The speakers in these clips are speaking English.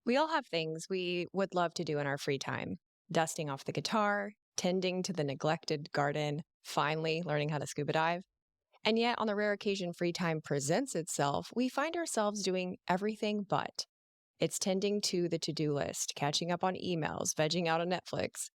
We all have things we would love to do in our free time: dusting off the guitar, tending to the neglected garden, finally learning how to scuba dive. And yet, on the rare occasion free time presents itself, we find ourselves doing everything but. It's tending to do list, catching up on emails, vegging out on Netflix.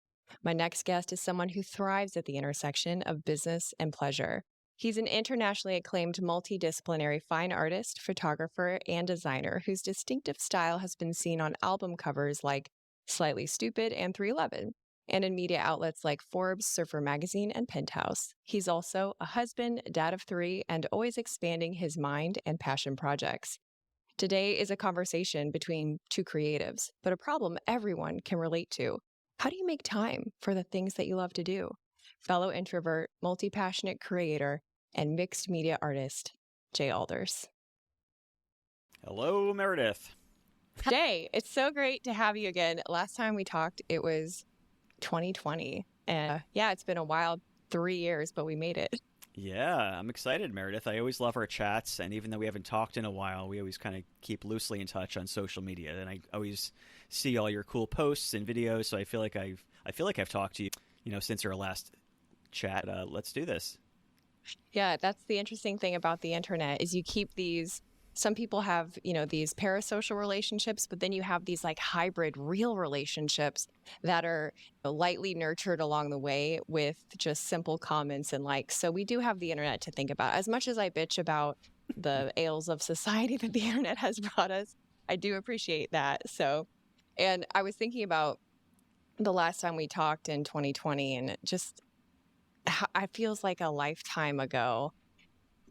My next guest is someone who thrives at the intersection of business and pleasure. He's an internationally acclaimed multidisciplinary fine artist, photographer, and designer whose distinctive style has been seen on album covers like Slightly Stoopid and 311, and in media outlets like Forbes, Surfer Magazine, and Penthouse. He's also a husband, dad of three, and always expanding his mind and passion projects. Today is a conversation between two creatives, but a problem everyone can relate to. How do you make time for the things that you love to do? Fellow introvert, multi-passionate creator, and mixed media artist, Jay Alders. Hello, Meredith. Jay, it's so great to have you again. Last time we talked, it was 2020. And it's been a wild 3 years, but we made it. Yeah, I'm excited, Meredith. I always love our chats, and even though we haven't talked in a while, we always kind of keep loosely in touch on social media. And I always see all your cool posts and videos, so I feel like I've talked to you, since our last chat. Let's do this. Yeah, that's the interesting thing about the internet is you keep these. Some people have, these parasocial relationships, but then you have these like hybrid real relationships that are lightly nurtured along the way with just simple comments and likes. So we do have the internet to think about. As much as I bitch about the ails of society that the internet has brought us, I do appreciate that. So, and I was thinking about the last time we talked in 2020 and just it feels like a lifetime ago.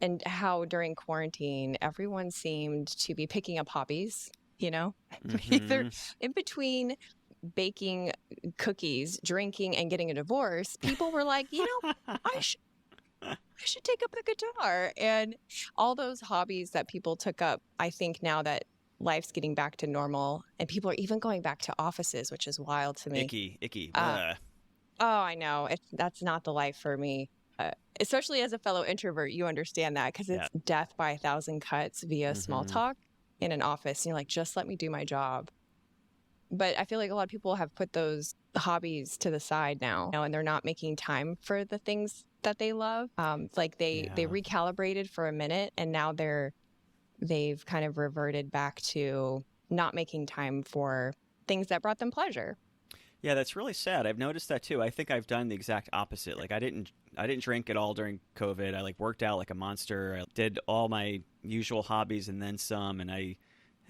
And how during quarantine, everyone seemed to be picking up hobbies, either in between baking cookies, drinking, and getting a divorce. People were like, I should take up the guitar. And all those hobbies that people took up, I think now that life's getting back to normal and people are even going back to offices, which is wild to me. Icky. Oh, I know. That's not the life for me. Especially as a fellow introvert, you understand that because it's death by 1,000 cuts via small talk in an office. And you're like, just let me do my job. But I feel like a lot of people have put those hobbies to the side now, and they're not making time for the things that they love. They recalibrated for a minute, and now they've kind of reverted back to not making time for things that brought them pleasure. Yeah, that's really sad. I've noticed that too. I think I've done the exact opposite. Like I didn't drink at all during COVID. I worked out like a monster. I did all my usual hobbies and then some, and I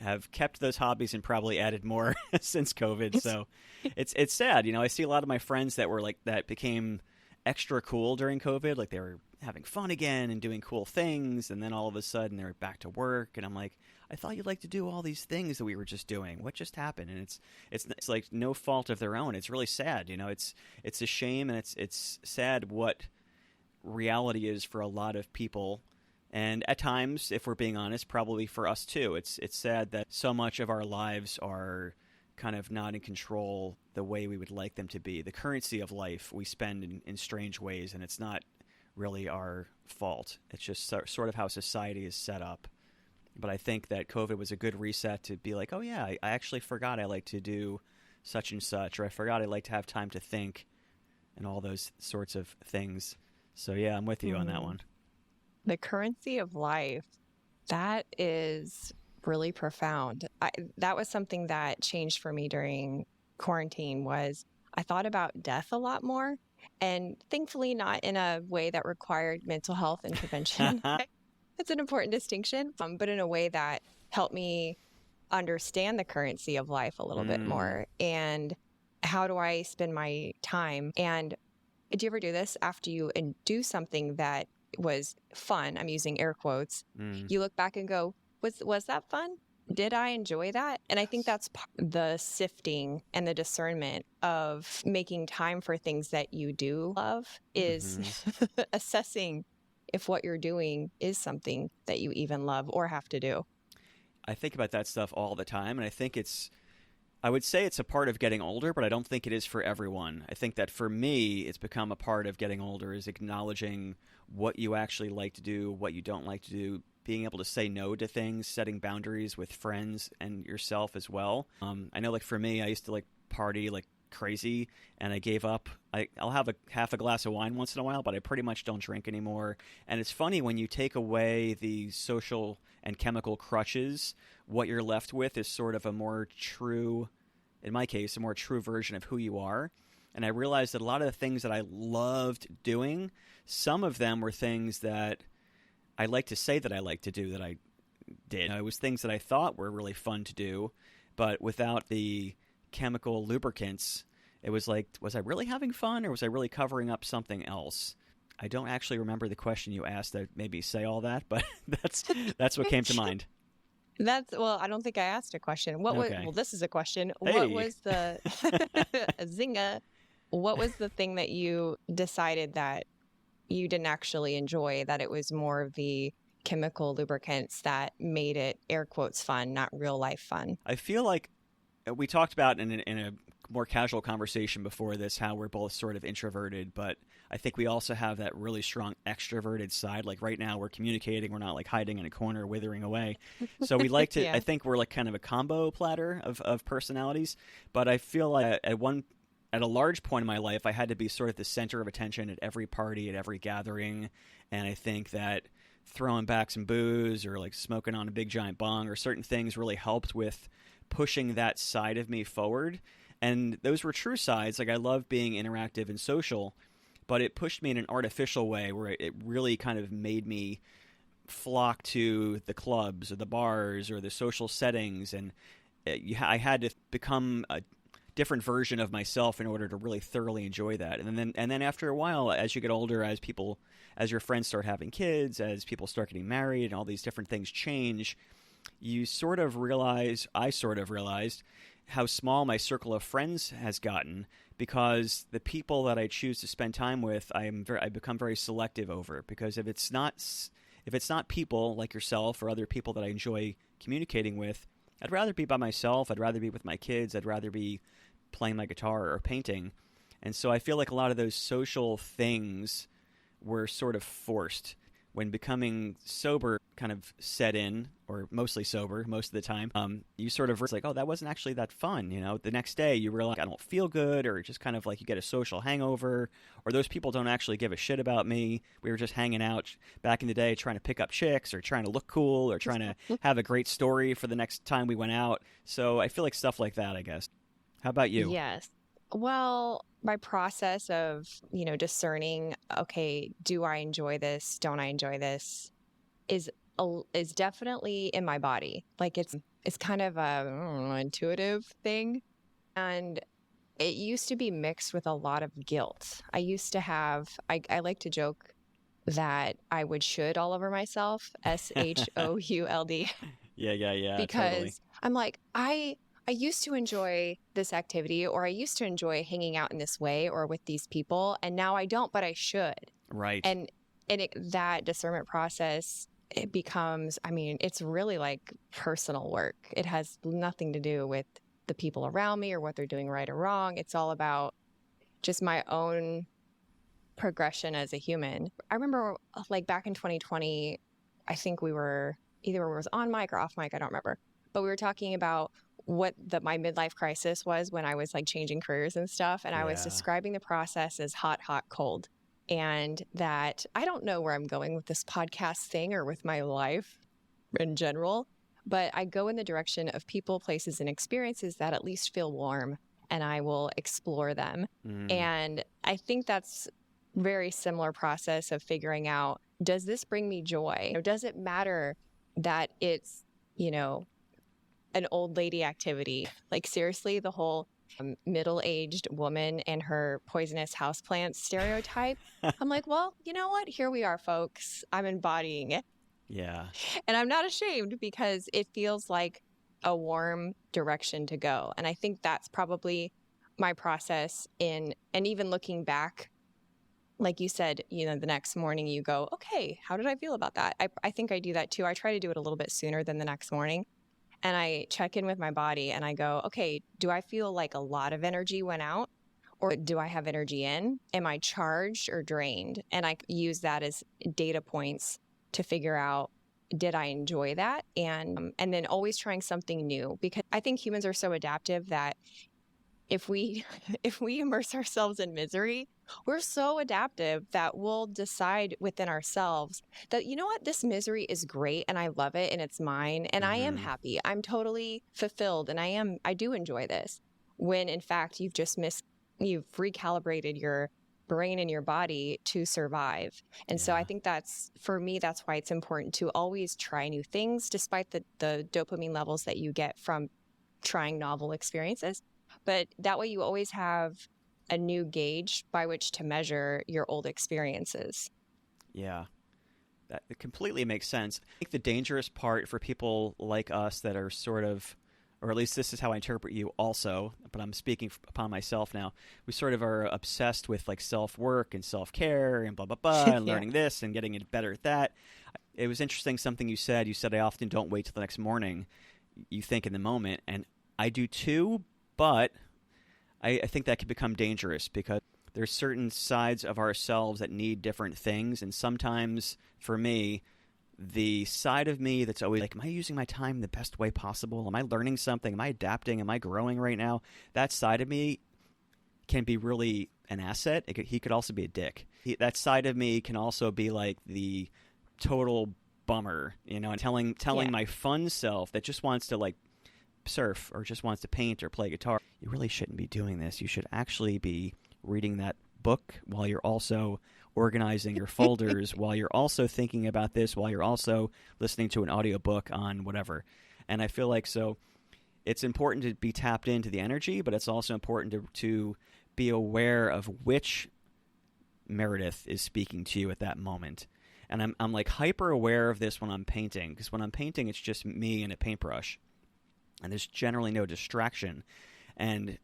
have kept those hobbies and probably added more since COVID. So it's sad. I see a lot of my friends that became extra cool during COVID. Like they were having fun again and doing cool things, and then all of a sudden they're back to work, and I'm like, I thought you'd like to do all these things that we were just doing. What just happened? And it's like no fault of their own. It's really sad. It's a shame, and it's sad what reality is for a lot of people. And at times, if we're being honest, probably for us too. It's sad that so much of our lives are kind of not in control the way we would like them to be. The currency of life we spend in strange ways, and it's not really our fault. It's just sort of how society is set up. But I think that COVID was a good reset to be like, oh yeah, I actually forgot I like to do such and such, or I forgot I like to have time to think and all those sorts of things. So yeah, I'm with you on that one. The currency of life, that is really profound. That was something that changed for me during quarantine was I thought about death a lot more, and thankfully not in a way that required mental health intervention. It's an important distinction, but in a way that helped me understand the currency of life a little bit more. And how do I spend my time? And do you ever do this after you do something that was fun? I'm using air quotes. You look back and go, was that fun? Did I enjoy that? And I think that's the sifting and the discernment of making time for things that you do love is assessing if what you're doing is something that you even love or have to do. I think about that stuff all the time, and I would say it's a part of getting older, but I don't think it is for everyone. I think that for me, it's become a part of getting older is acknowledging what you actually like to do, what you don't like to do, being able to say no to things, setting boundaries with friends and yourself as well. I know, like for me, I used to like party like crazy, and I gave up. I'll have half a glass of wine once in a while, but I pretty much don't drink anymore. And it's funny, when you take away the social and chemical crutches, what you're left with is sort of a more true, in my case, a more true version of who you are. And I realized that a lot of the things that I loved doing, some of them were things that I like to say that I like to do that I did. It was things that I thought were really fun to do, but without the chemical lubricants, it was like, was I really having fun, or was I really covering up something else? I don't actually remember the question you asked that made me say all that, but that's what came to mind. Well, I don't think I asked a question. Okay. Well, this is a question. Hey. What was the Zinga? What was the thing that you decided that you didn't actually enjoy, that it was more of the chemical lubricants that made it, air quotes, fun, not real life fun? I feel like we talked about in a more casual conversation before this how we're both sort of introverted, but I think we also have that really strong extroverted side. Like right now we're communicating, we're not like hiding in a corner withering away. So we like to, Yeah. I think we're like kind of a combo platter of personalities, but I feel like at a large point in my life, I had to be sort of the center of attention at every party, at every gathering. And I think that throwing back some booze or like smoking on a big giant bong or certain things really helped with pushing that side of me forward. And those were true sides. Like I love being interactive and social, but it pushed me in an artificial way where it really kind of made me flock to the clubs or the bars or the social settings. And I had to become a different version of myself in order to really thoroughly enjoy that. And then after a while, as you get older, as your friends start having kids, as people start getting married and all these different things change, I sort of realized how small my circle of friends has gotten, because the people that I choose to spend time with, I become very selective over. Because if it's not people like yourself or other people that I enjoy communicating with, I'd rather be by myself. I'd rather be with my kids. I'd rather be playing my guitar or painting. And so I feel like a lot of those social things were sort of forced. When becoming sober kind of set in, or mostly sober most of the time, you sort of like, oh, that wasn't actually that fun. You know, the next day you realize I don't feel good, or just kind of like you get a social hangover, or those people don't actually give a shit about me. We were just hanging out back in the day trying to pick up chicks or trying to look cool or trying to have a great story for the next time we went out. So I feel like stuff like that, I guess. How about you? Yes. Well, my process of, discerning, okay, do I enjoy this? Don't I enjoy this? Is definitely in my body. Like it's kind of a, I don't know, intuitive thing. And it used to be mixed with a lot of guilt. I used to have, I like to joke that I would should all over myself, SHOULD. Yeah, Because totally. I'm like, I used to enjoy this activity, or I used to enjoy hanging out in this way or with these people, and now I don't, but I should. Right. And that discernment process, it becomes, it's really like personal work. It has nothing to do with the people around me or what they're doing right or wrong. It's all about just my own progression as a human. I remember like back in 2020, I think we were either it was on mic or off mic, I don't remember. But we were talking about what my midlife crisis was when I was like changing careers and stuff. And I was Yeah. describing the process as hot, hot, cold. And that I don't know where I'm going with this podcast thing or with my life in general, but I go in the direction of people, places, and experiences that at least feel warm, and I will explore them. And I think that's very similar process of figuring out, does this bring me joy? Or does it matter that it's, an old lady activity? Like seriously, the whole middle-aged woman and her poisonous houseplant stereotype. I'm like, well, you know what? Here we are, folks. I'm embodying it. Yeah. And I'm not ashamed, because it feels like a warm direction to go. And I think that's probably my process and even looking back, like you said, the next morning you go, okay, how did I feel about that? I think I do that too. I try to do it a little bit sooner than the next morning. And I check in with my body and I go, okay, do I feel like a lot of energy went out, or do I have energy in? Am I charged or drained? And I use that as data points to figure out, did I enjoy that? And then always trying something new, because I think humans are so adaptive that if we if we immerse ourselves in misery, we're so adaptive that we'll decide within ourselves that, you know what, this misery is great and I love it and it's mine and I am Mm-hmm. happy. I'm totally fulfilled and I do enjoy this. When in fact you've recalibrated your brain and your body to survive. And so I Yeah. think for me, that's why it's important to always try new things, despite the dopamine levels that you get from trying novel experiences. But that way you always have a new gauge by which to measure your old experiences. Yeah. That it completely makes sense. I think the dangerous part for people like us that are sort of, or at least this is how I interpret you also, but I'm speaking upon myself now. We sort of are obsessed with like self-work and self-care and blah, blah, blah, and Yeah. learning this and getting it better at that. It was interesting something you said. You said, I often don't wait till the next morning. You think in the moment. And I do too, but I think that can become dangerous because there's certain sides of ourselves that need different things. And sometimes for me, the side of me that's always like, am I using my time the best way possible? Am I learning something? Am I adapting? Am I growing right now? That side of me can be really an asset. He could also be a dick. That side of me can also be like the total bummer, and telling Yeah. my fun self that just wants to like surf or just wants to paint or play guitar, you really shouldn't be doing this. You should actually be reading that book while you're also organizing your folders, while you're also thinking about this, while you're also listening to an audiobook on whatever. And I feel like so it's important to be tapped into the energy, but it's also important to be aware of which Meredith is speaking to you at that moment. And I'm like hyper aware of this when I'm painting, because when I'm painting, it's just me and a paintbrush. And there's generally no distraction. And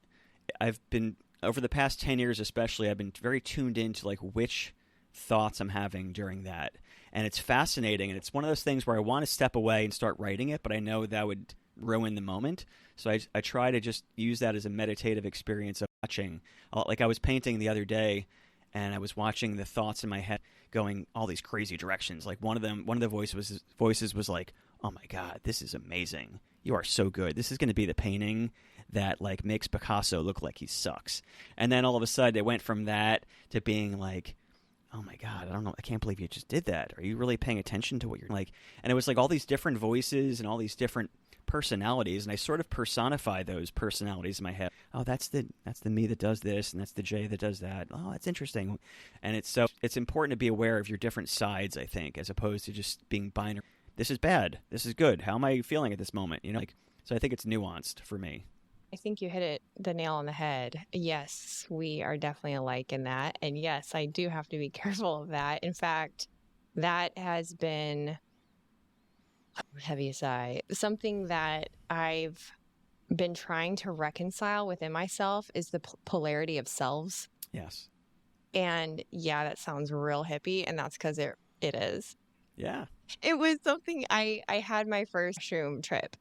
I've been, over the past 10 years especially, I've been very tuned into like which thoughts I'm having during that. And it's fascinating. And it's one of those things where I want to step away and start writing it, but I know that would ruin the moment. So I try to just use that as a meditative experience of watching. Like I was painting the other day, and I was watching the thoughts in my head going all these crazy directions. Like one of the voices was like, "Oh my God, this is amazing. You are so good. This is going to be the painting that like makes Picasso look like he sucks." And then all of a sudden it went from that to being like, "Oh my God, I don't know. I can't believe you just did that. Are you really paying attention to what you're like?" And it was like all these different voices and all these different personalities, and I sort of personify those personalities in my head. Oh, that's the me that does this, and that's the Jay that does that. Oh, that's interesting. And it's important to be aware of your different sides, I think, as opposed to just being binary. This is bad. This is good. How am I feeling at this moment? So I think it's nuanced for me. I think you hit the nail on the head. Yes, we are definitely alike in that. And yes, I do have to be careful of that. In fact, that has been, heavy sigh, something that I've been trying to reconcile within myself is the polarity of selves. Yes. And yeah, that sounds real hippie, and that's because it is. Yeah. It was something I had my first mushroom trip.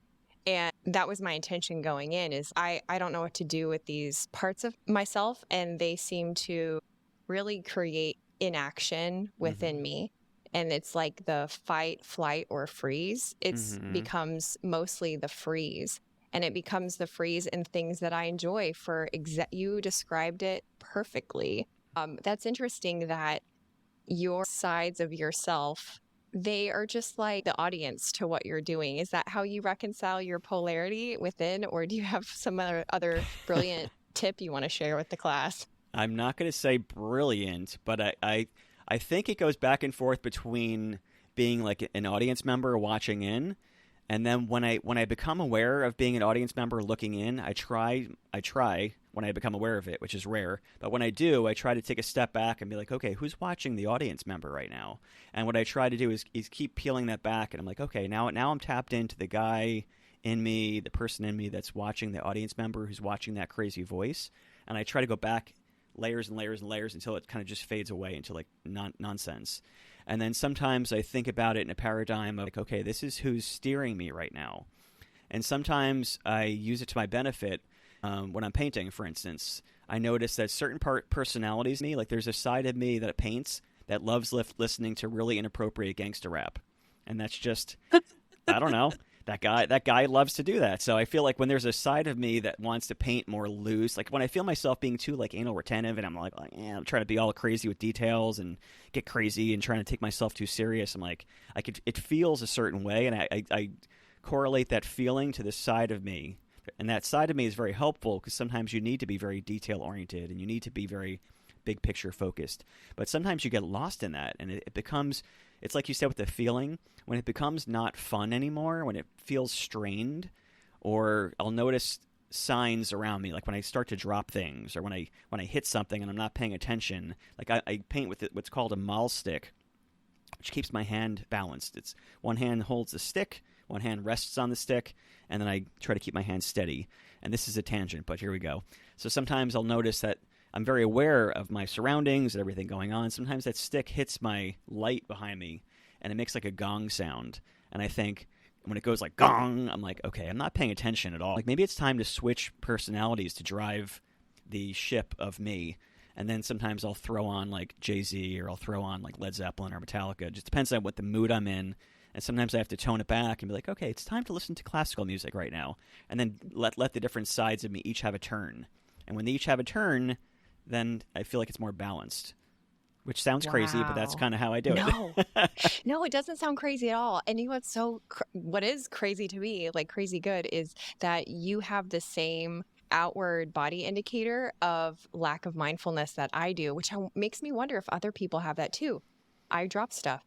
And that was my intention going in, is I don't know what to do with these parts of myself, and they seem to really create inaction within me. And it's like the fight, flight, or freeze. It's becomes mostly the freeze. And it becomes the freeze in things that I enjoy you described it perfectly. That's interesting that your sides of yourself, they are just like the audience to what you're doing. Is that how you reconcile your polarity within, or do you have some other brilliant tip you want to share with the class? I'm not going to say brilliant, but I think it goes back and forth between being like an audience member watching in, and then when I become aware of being an audience member looking in, I try when I become aware of it, which is rare, but when I do, I try to take a step back and be like, okay, who's watching the audience member right now? And what I try to do is keep peeling that back, and I'm like, okay, now I'm tapped into the guy in me, the person in me that's watching the audience member who's watching that crazy voice, and I try to go back layers and layers and layers until it kind of just fades away into like nonsense. And then sometimes I think about it in a paradigm of like, okay, this is who's steering me right now. And sometimes I use it to my benefit. When I'm painting, for instance, I notice that certain personalities in me, like there's a side of me that paints that loves listening to really inappropriate gangster rap. And that's just, I don't know. That guy loves to do that. So I feel like when there's a side of me that wants to paint more loose, like when I feel myself being too like anal retentive and I'm like I'm trying to be all crazy with details and get crazy and trying to take myself too serious. I'm like, it feels a certain way, and I correlate that feeling to the side of me. And that side of me is very helpful because sometimes you need to be very detail oriented and you need to be very big picture focused. But sometimes you get lost in that, and it becomes, it's like you said with the feeling, when it becomes not fun anymore, when it feels strained, or I'll notice signs around me, like when I start to drop things or when I hit something and I'm not paying attention. Like I paint with what's called a maul stick, which keeps my hand balanced. It's one hand holds the stick, one hand rests on the stick, and then I try to keep my hand steady. And this is a tangent, but here we go. So sometimes I'll notice that I'm very aware of my surroundings and everything going on. Sometimes that stick hits my light behind me, and it makes like a gong sound. And I think when it goes like gong, I'm like, okay, I'm not paying attention at all. Like maybe it's time to switch personalities to drive the ship of me. And then sometimes I'll throw on like Jay-Z, or I'll throw on like Led Zeppelin or Metallica. It just depends on what the mood I'm in. And sometimes I have to tone it back and be like, okay, it's time to listen to classical music right now. And then let the different sides of me each have a turn. And when they each have a turn, then I feel like it's more balanced, which sounds crazy, but that's kind of how I do it. No, it doesn't sound crazy at all. And you know what's what is crazy to me, like crazy good, is that you have the same outward body indicator of lack of mindfulness that I do, which makes me wonder if other people have that too. I drop stuff.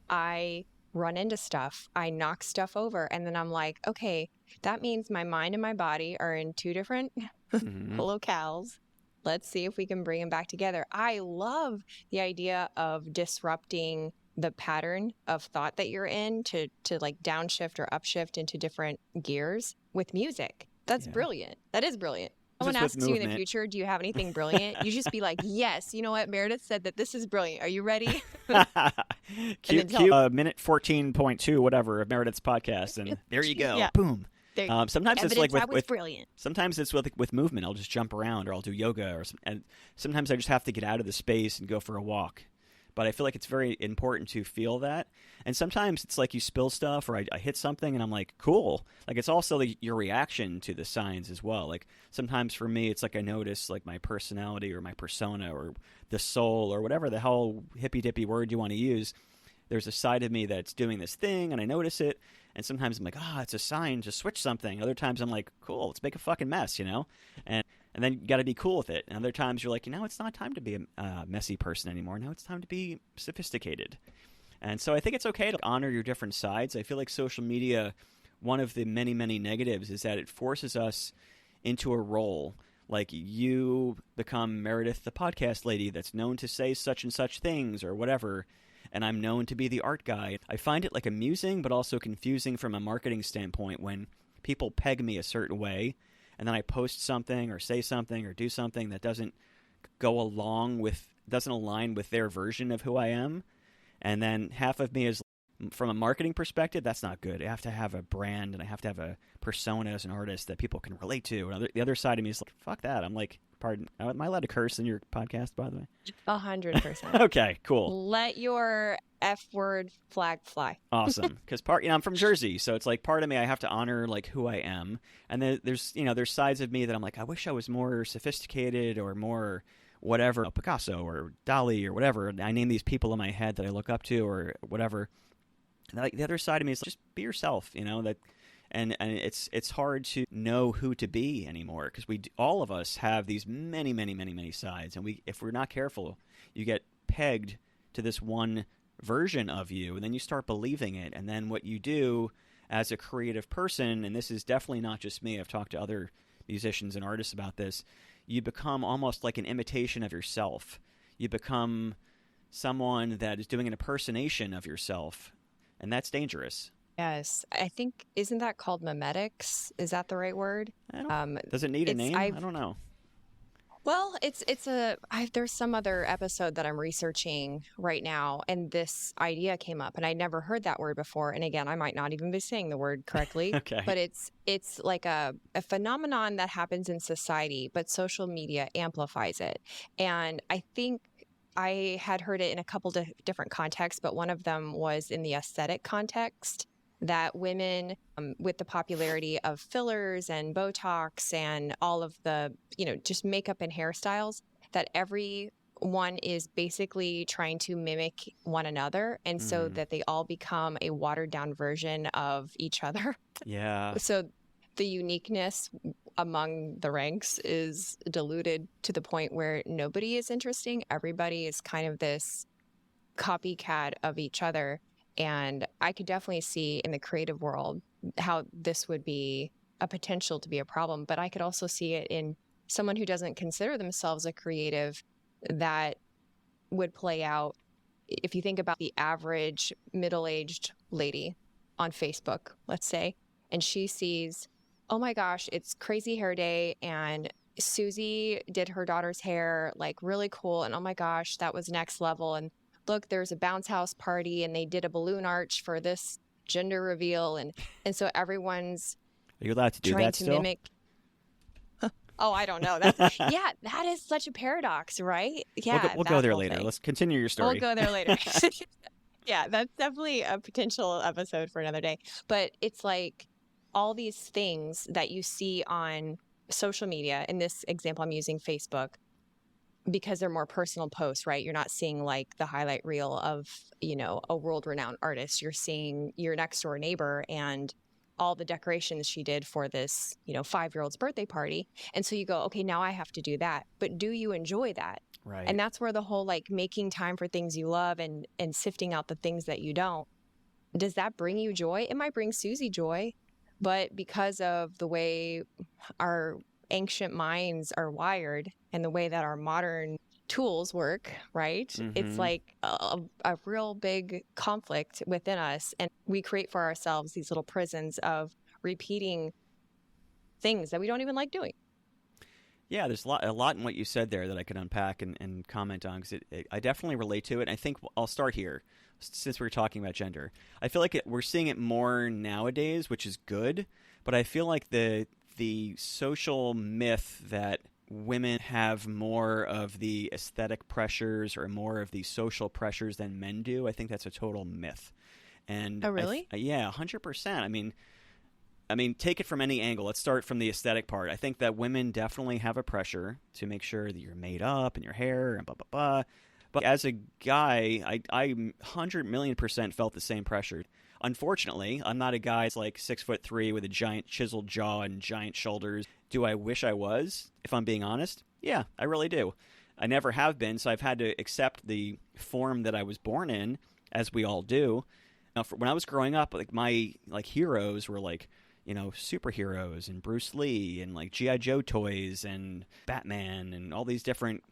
I run into stuff. I knock stuff over. And then I'm like, okay, that means my mind and my body are in two different locales. Let's see if we can bring them back together. I love the idea of disrupting the pattern of thought that you're in to like downshift or upshift into different gears with music. That's brilliant. That is brilliant. Someone asks you in the future, do you have anything brilliant? You just be like, yes, you know what? Meredith said that this is brilliant. Are you ready? Cue minute 14.2, whatever, of Meredith's podcast. And there you go. Yeah. Boom. Sometimes it's like with brilliant. Sometimes it's with movement. I'll just jump around, or I'll do yoga, and sometimes I just have to get out of the space and go for a walk. But I feel like it's very important to feel that. And sometimes it's like you spill stuff, or I hit something and I'm like, cool. Like it's also your reaction to the signs as well. Like sometimes for me, it's like I notice like my personality or my persona or the soul or whatever the hell hippy dippy word you want to use. There's a side of me that's doing this thing and I notice it. And sometimes I'm like, it's a sign to switch something. Other times I'm like, cool, let's make a fucking mess, you know? And then you got to be cool with it. And other times you're like, it's not time to be a messy person anymore. Now it's time to be sophisticated. And so I think it's okay to honor your different sides. I feel like social media, one of the many, many negatives is that it forces us into a role. Like you become Meredith, the podcast lady that's known to say such and such things or whatever, and I'm known to be the art guy. I find it like amusing but also confusing from a marketing standpoint when people peg me a certain way, and then I post something or say something or do something that doesn't align with their version of who I am. And then half of me is, from a marketing perspective, that's not good. I have to have a brand and I have to have a persona as an artist that people can relate to. And the other side of me is like, fuck that. I'm like, pardon, am I allowed to curse in your podcast, by the way? 100%. Okay, cool. Let your F word flag fly. Awesome. Because I'm from Jersey, so it's like part of me I have to honor like who I am. And then there's sides of me that I'm like, I wish I was more sophisticated or more whatever, Picasso or Dali or whatever. I name these people in my head that I look up to or whatever. And like the other side of me is just be yourself, that. And it's hard to know who to be anymore because all of us have these many, many, many, many sides. And if we're not careful, you get pegged to this one version of you, and then you start believing it. And then what you do as a creative person, and this is definitely not just me, I've talked to other musicians and artists about this, you become almost like an imitation of yourself. You become someone that is doing an impersonation of yourself, and that's dangerous. Yes. I think, isn't that called memetics? Is that the right word? Does it need a name? I don't know. Well, there's some other episode that I'm researching right now, and this idea came up, and I never heard that word before. And again, I might not even be saying the word correctly. Okay. But it's like a phenomenon that happens in society, but social media amplifies it. And I think I had heard it in a couple different contexts, but one of them was in the aesthetic context that women, with the popularity of fillers and Botox and all of the, just makeup and hairstyles, that everyone is basically trying to mimic one another. And so Mm, that they all become a watered down version of each other. yeah. So the uniqueness among the ranks is diluted to the point where nobody is interesting. Everybody is kind of this copycat of each other. And I could definitely see in the creative world how this would be a potential to be a problem. But I could also see it in someone who doesn't consider themselves a creative, that would play out. If you think about the average middle-aged lady on Facebook, let's say, and she sees, oh my gosh, it's crazy hair day and Susie did her daughter's hair like really cool. And oh my gosh, that was next level. And look, there's a bounce house party and they did a balloon arch for this gender reveal. And so everyone's Are you allowed to do trying that to still? mimic. Oh, I don't know. Yeah, that is such a paradox, right? Yeah, We'll go that there whole later. thing. Let's continue your We'll story. go there later. Yeah, that's definitely a potential episode for another day. But it's like all these things that you see on social media. In this example, I'm using Facebook because they're more personal posts, right? You're not seeing like the highlight reel of, a world-renowned artist. You're seeing your next door neighbor and all the decorations she did for this, 5-year-old's birthday party. And so you go, okay, now I have to do that. But do you enjoy that? Right. And that's where the whole like making time for things you love and sifting out the things that you don't. Does that bring you joy? It might bring Susie joy, but because of the way our ancient minds are wired and the way that our modern tools work, right? It's Mm-hmm. like a real big conflict within us. And we create for ourselves these little prisons of repeating things that we don't even like doing. Yeah, there's a lot in what you said there that I could unpack and comment on because I definitely relate to it. I think I'll start here since we were talking about gender. I feel like we're seeing it more nowadays, which is good. But I feel like the social myth that women have more of the aesthetic pressures or more of the social pressures than men do, I think that's a total myth. And Oh, really? yeah, 100%. I mean, take it from any angle. Let's start from the aesthetic part. I think that women definitely have a pressure to make sure that you're made up and your hair and blah, blah, blah. But as a guy, I 100,000,000% felt the same pressure. Unfortunately, I'm not a guy that's like 6'3" with a giant chiseled jaw and giant shoulders. Do I wish I was, if I'm being honest? Yeah, I really do. I never have been, so I've had to accept the form that I was born in, as we all do. Now, when I was growing up, like my heroes were like superheroes and Bruce Lee and like G.I. Joe toys and Batman and all these different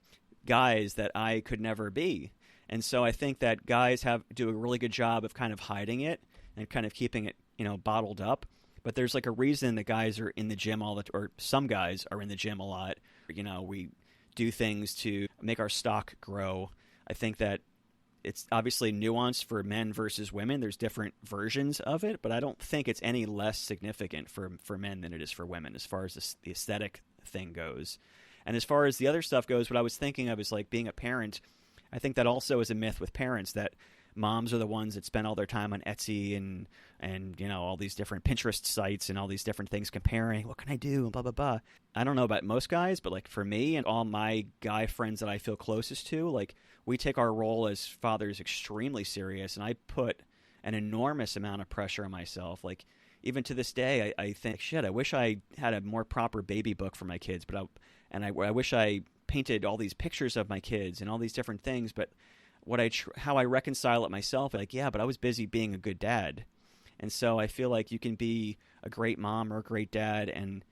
guys that I could never be. And so I think that guys do a really good job of kind of hiding it and kind of keeping it, bottled up. But there's like a reason that guys are in the gym or some guys are in the gym a lot. We do things to make our stock grow. I think that it's obviously nuanced for men versus women. There's different versions of it, but I don't think it's any less significant for men than it is for women as far as the aesthetic thing goes. And as far as the other stuff goes, what I was thinking of is like being a parent. I think that also is a myth with parents that moms are the ones that spend all their time on Etsy and all these different Pinterest sites and all these different things comparing what can I do and blah blah blah. I don't know about most guys, but like for me and all my guy friends that I feel closest to, like we take our role as fathers extremely serious, and I put an enormous amount of pressure on myself. Like even to this day, I think, shit, I wish I had a more proper baby book for my kids, but I wish I painted all these pictures of my kids and all these different things, but how I reconcile it myself, like, yeah, but I was busy being a good dad. And so I feel like you can be a great mom or a great dad and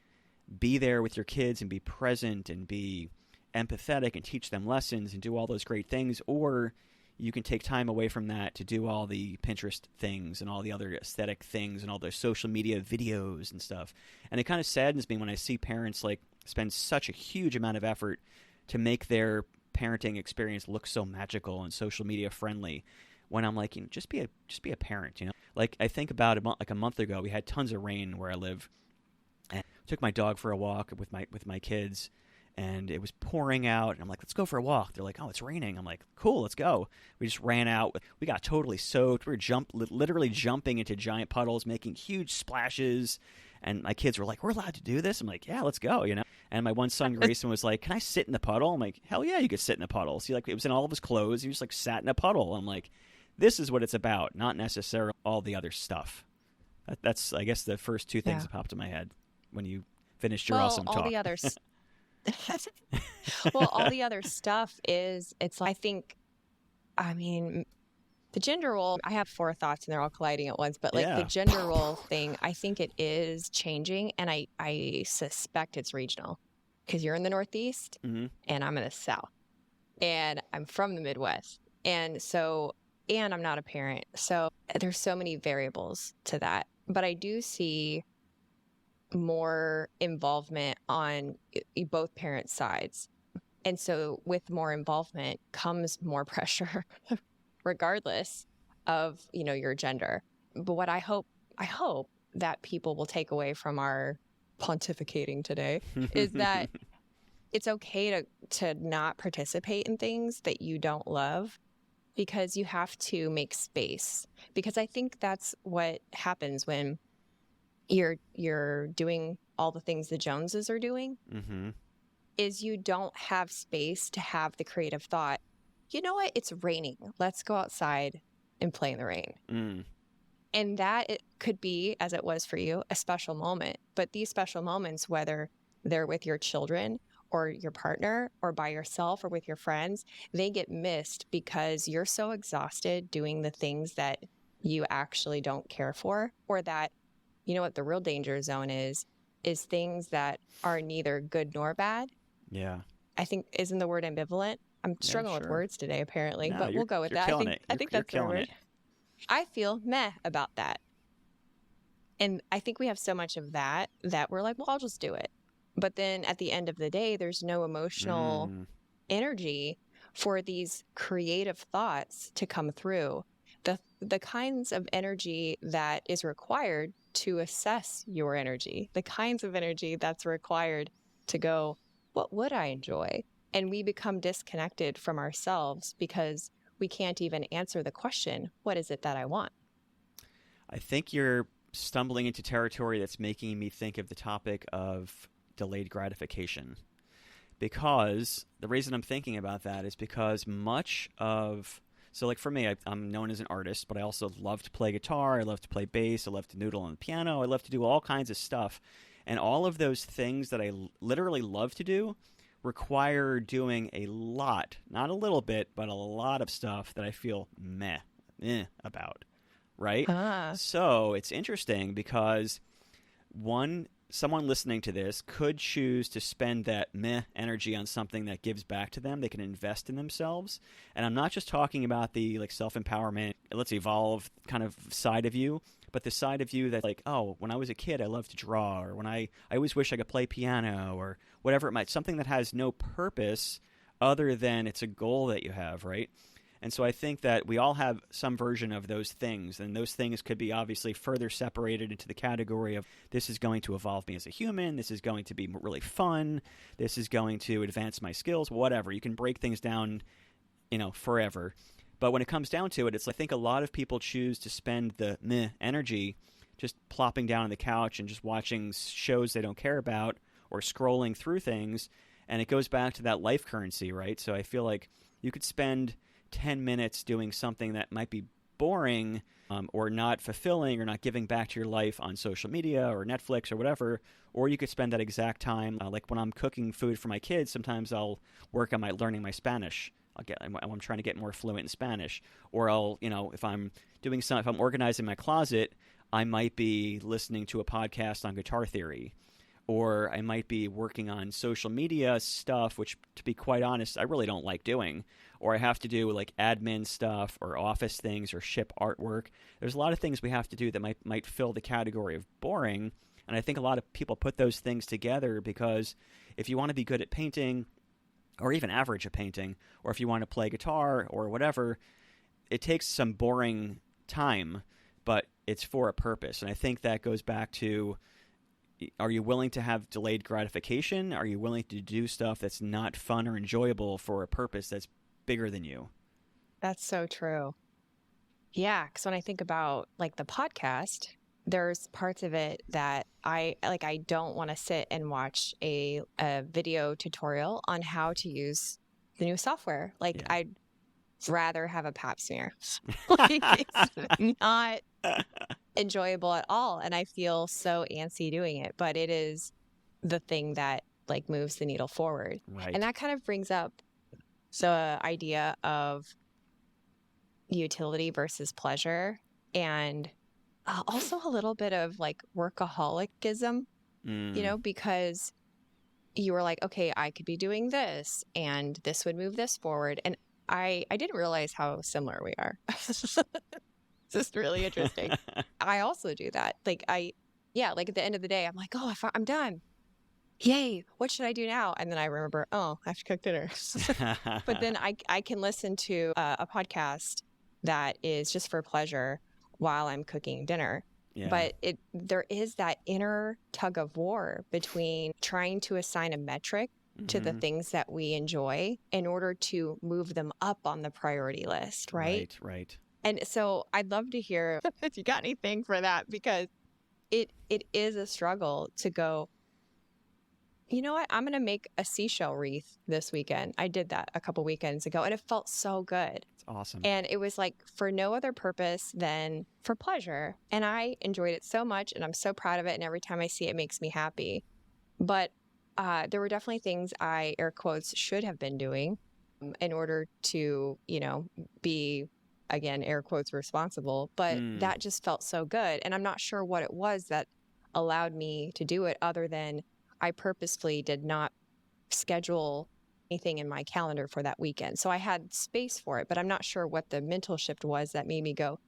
be there with your kids and be present and be empathetic and teach them lessons and do all those great things, or you can take time away from that to do all the Pinterest things and all the other aesthetic things and all the social media videos and stuff. And it kind of saddens me when I see parents like spend such a huge amount of effort to make their parenting experience look so magical and social media friendly, when I'm like, just be a parent, Like I think about a month ago, we had tons of rain where I live, and I took my dog for a walk with my kids, and it was pouring out, and I'm like, let's go for a walk. They're like, oh, it's raining. I'm like, cool, let's go. We just ran out. We got totally soaked. We were literally jumping into giant puddles, making huge splashes. And my kids were like, we're allowed to do this? I'm like, yeah, let's go, And my one son, Grayson, was like, can I sit in the puddle? I'm like, hell yeah, you could sit in the puddle. So it was in all of his clothes. He just like sat in a puddle. I'm like, this is what it's about, not necessarily all the other stuff. That's, I guess, the first two things that popped in my head when you finished your awesome talk. All the other well, all the other stuff is, it's like, I mean, the gender role, I have 4 thoughts and they're all colliding at once, but like the gender role thing, I think it is changing, and I suspect it's regional, because you're in the Northeast and I'm in the South, and I'm from the Midwest. And so, and I'm not a parent. So there's so many variables to that, but I do see more involvement on both parents' sides. And so with more involvement comes more pressure regardless of, your gender. But what I hope that people will take away from our pontificating today is that it's okay to not participate in things that you don't love, because you have to make space. Because I think that's what happens when you're doing all the things the Joneses are doing, is you don't have space to have the creative thought, you know what, it's raining, let's go outside and play in the rain. And that, it could be, as it was for you, a special moment. But these special moments, whether they're with your children or your partner or by yourself or with your friends, they get missed because you're so exhausted doing the things that you actually don't care for, or that, what the real danger zone is things that are neither good nor bad. Yeah. I think, isn't the word ambivalent? I'm struggling with words today, apparently, but we'll go with that. I think that's the word. I feel meh about that. And I think we have so much of that we're like, well, I'll just do it. But then at the end of the day, there's no emotional energy for these creative thoughts to come through. The kinds of energy that is required to assess your energy, the kinds of energy that's required to go, what would I enjoy? And we become disconnected from ourselves because we can't even answer the question, what is it that I want? I think you're stumbling into territory that's making me think of the topic of delayed gratification. Because the reason I'm thinking about that is because so like for me, I'm known as an artist, but I also love to play guitar, I love to play bass, I love to noodle on the piano, I love to do all kinds of stuff. And all of those things that I literally love to do require doing a lot, not a little bit, but a lot of stuff that I feel meh about, right? So it's interesting because someone listening to this could choose to spend that meh energy on something that gives back to them. They can invest in themselves. And I'm not just talking about the like self-empowerment, let's evolve kind of side of you, but the side of you that like, oh, when I was a kid, I loved to draw, or when I always wish I could play piano, or whatever it might, something that has no purpose other than it's a goal that you have, right? And so I think that we all have some version of those things, and those things could be obviously further separated into the category of this is going to evolve me as a human, this is going to be really fun, this is going to advance my skills, whatever. You can break things down, forever. But when it comes down to it, it's I think a lot of people choose to spend the meh energy just plopping down on the couch and just watching shows they don't care about or scrolling through things, and it goes back to that life currency, right? So I feel like you could spend 10 minutes doing something that might be boring or not fulfilling or not giving back to your life on social media or Netflix or whatever, or you could spend that exact time, like when I'm cooking food for my kids, sometimes I'll work on learning my Spanish. I'm trying to get more fluent in Spanish, or I'll, if I'm organizing my closet, I might be listening to a podcast on guitar theory, or I might be working on social media stuff, which, to be quite honest, I really don't like doing. Or I have to do like admin stuff or office things or ship artwork. There's a lot of things we have to do that might fill the category of boring. And I think a lot of people put those things together because if you want to be good at painting or even average at painting, or if you want to play guitar or whatever, it takes some boring time, but it's for a purpose. And I think that goes back to are you willing to have delayed gratification? Are you willing to do stuff that's not fun or enjoyable for a purpose that's bigger than you? That's so true. Yeah, because when I think about like the podcast, there's parts of it that I don't want to sit and watch a video tutorial on how to use the new software. Like Yeah. I'd rather have a pap smear. Like it's not enjoyable at all. And I feel so antsy doing it, but it is the thing that like moves the needle forward. Right. And that kind of brings up the idea of utility versus pleasure, and also a little bit of like workaholicism, because you were like, okay, I could be doing this and this would move this forward. And I didn't realize how similar we are. It's just really interesting. I also do that. Like like at the end of the day, I'm like, oh, I'm done. Yay. What should I do now? And then I remember, oh, I have to cook dinner. But then I can listen to a podcast that is just for pleasure while I'm cooking dinner. Yeah. But there is that inner tug of war between trying to assign a metric to the things that we enjoy in order to move them up on the priority list, right? Right. And so I'd love to hear if you got anything for that, because it is a struggle to go, you know what? I'm going to make a seashell wreath this weekend. I did that a couple weekends ago and it felt so good. It's awesome. And it was like for no other purpose than for pleasure. And I enjoyed it so much and I'm so proud of it. And every time I see it, it makes me happy. But there were definitely things I, air quotes, should have been doing in order to, be, again, air quotes, responsible. But that just felt so good. And I'm not sure what it was that allowed me to do it, other than I purposefully did not schedule anything in my calendar for that weekend. So I had space for it, but I'm not sure what the mental shift was that made me go,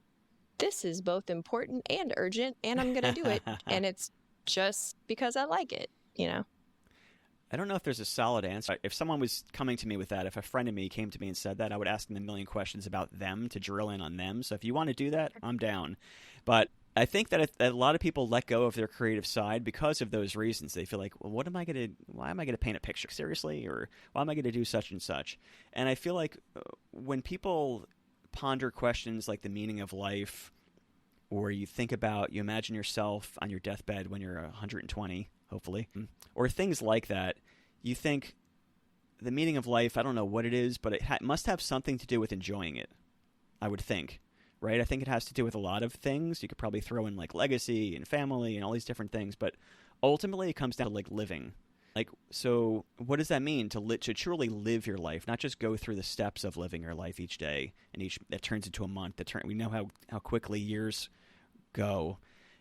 this is both important and urgent, and I'm going to do it. And it's just because I like it, I don't know if there's a solid answer. If someone was coming to me with that, if a friend of me came to me and said that, I would ask them a million questions about them to drill in on them. So if you want to do that, I'm down. But I think that a lot of people let go of their creative side because of those reasons. They feel like, well, why am I going to paint a picture? Seriously? Or why am I going to do such and such? And I feel like when people ponder questions like the meaning of life, or you imagine yourself on your deathbed when you're 120, hopefully, or things like that, you think the meaning of life, I don't know what it is, but it must have something to do with enjoying it, I would think. Right? I think it has to do with a lot of things. You could probably throw in like legacy and family and all these different things, but ultimately it comes down to like living. Like, so what does that mean to truly live your life, not just go through the steps of living your life each day, and that turns into a month. We know how quickly years go.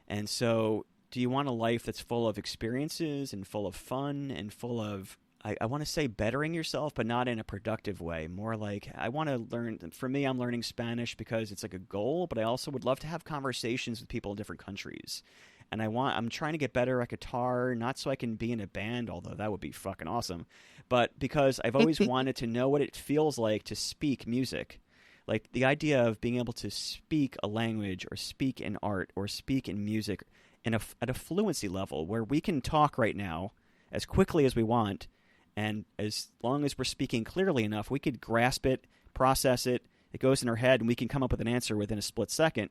And so do you want a life that's full of experiences and full of fun and full of, I want to say bettering yourself, but not in a productive way. More like, I want to learn. For me, I'm learning Spanish because it's like a goal, but I also would love to have conversations with people in different countries. And I'm trying to get better at guitar, not so I can be in a band, although that would be fucking awesome, but because I've always wanted to know what it feels like to speak music. Like the idea of being able to speak a language or speak in art or speak in music at a fluency level where we can talk right now as quickly as we want. And as long as we're speaking clearly enough, we could grasp it, process it, it goes in our head, and we can come up with an answer within a split second.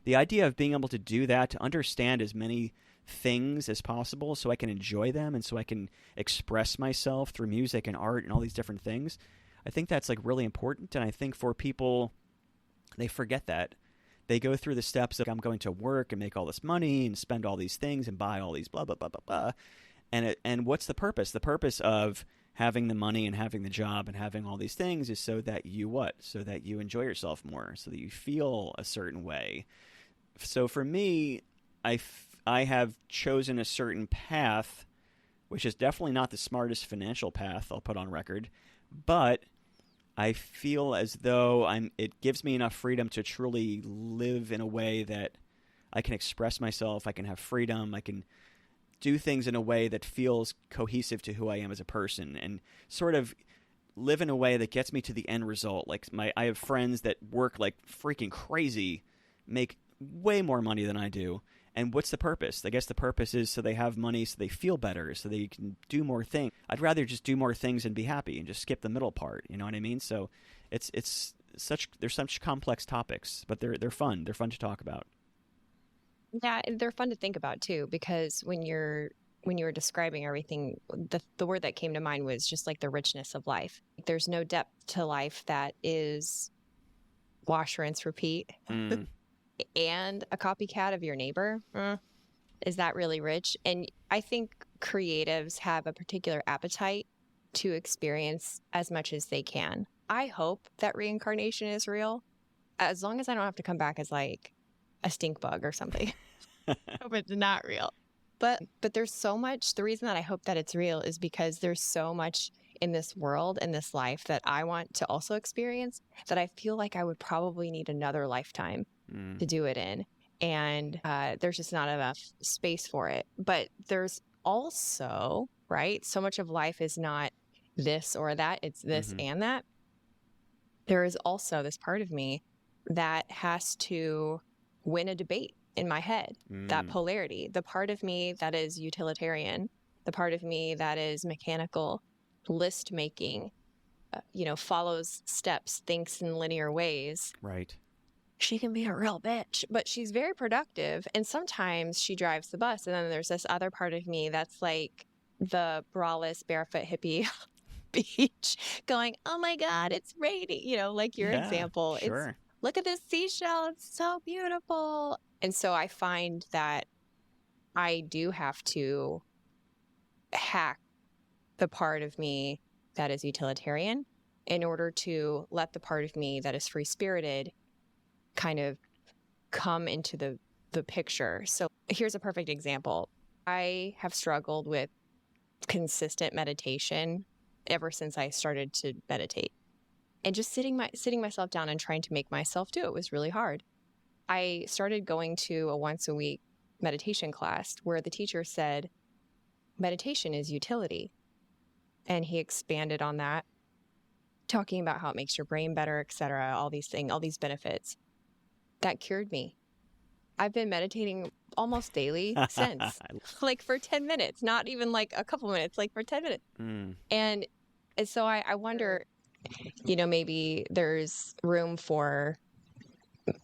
The idea of being able to do that, to understand as many things as possible so I can enjoy them and so I can express myself through music and art and all these different things, I think that's like really important. And I think for people, they forget that. They go through the steps of, I'm going to work and make all this money and spend all these things and buy all these blah, blah, blah, blah, blah. And what's the purpose? The purpose of having the money and having the job and having all these things is so that you what? So that you enjoy yourself more, so that you feel a certain way. So for me, I have chosen a certain path, which is definitely not the smartest financial path, I'll put on record, but I feel as though it gives me enough freedom to truly live in a way that I can express myself, I can have freedom, I can do things in a way that feels cohesive to who I am as a person, and sort of live in a way that gets me to the end result. Like I have friends that work like freaking crazy, make way more money than I do, And what's the purpose? I guess the purpose is so they have money, so they feel better, so they can do more things. I'd rather just do more things and be happy and just skip the middle part. You know what I mean? So they're such complex topics, but they're fun. They're fun to talk about. Yeah, and they're fun to think about too, because when you were describing everything, the word that came to mind was just like the richness of life. There's no depth to life that is wash, rinse, repeat. Mm. And a copycat of your neighbor. Is that really rich? And I think creatives have a particular appetite to experience as much as they can. I hope that reincarnation is real, as long as I don't have to come back as like a stink bug or something. I hope it's not real. But there's so much. The reason that I hope that it's real is because there's so much in this world and this life that I want to also experience that I feel like I would probably need another lifetime to do it in. And there's just not enough space for it. But there's also, right? So much of life is not this or that. It's this and that. There is also this part of me that has to win a debate in my head, that polarity, the part of me that is utilitarian, the part of me that is mechanical, list making, follows steps, thinks in linear ways. Right. She can be a real bitch, but she's very productive. And sometimes she drives the bus. And then there's this other part of me that's like the braless, barefoot hippie beach going, oh my God, it's raining. Like your example. Sure. It's, look at this seashell. It's so beautiful. And so I find that I do have to hack the part of me that is utilitarian in order to let the part of me that is free-spirited kind of come into the picture. So here's a perfect example. I have struggled with consistent meditation ever since I started to meditate. And just sitting myself down and trying to make myself do it was really hard. I started going to a once a week meditation class where the teacher said, meditation is utility. And he expanded on that, talking about how it makes your brain better, et cetera, all these things, all these benefits. That cured me. I've been meditating almost daily since, like for 10 minutes, not even like a couple minutes, like for 10 minutes. And so I wonder, maybe there's room for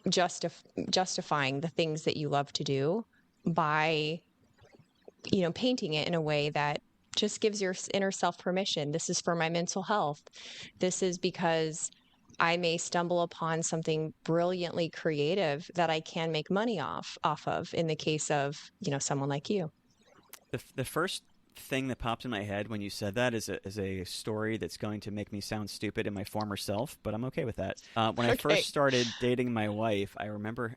justifying the things that you love to do by, painting it in a way that just gives your inner self permission. This is for my mental health. This is because I may stumble upon something brilliantly creative that I can make money off of in the case of, someone like you. The first thing that popped in my head when you said that is a story that's going to make me sound stupid in my former self, but I'm okay with that. When I first started dating my wife, I remember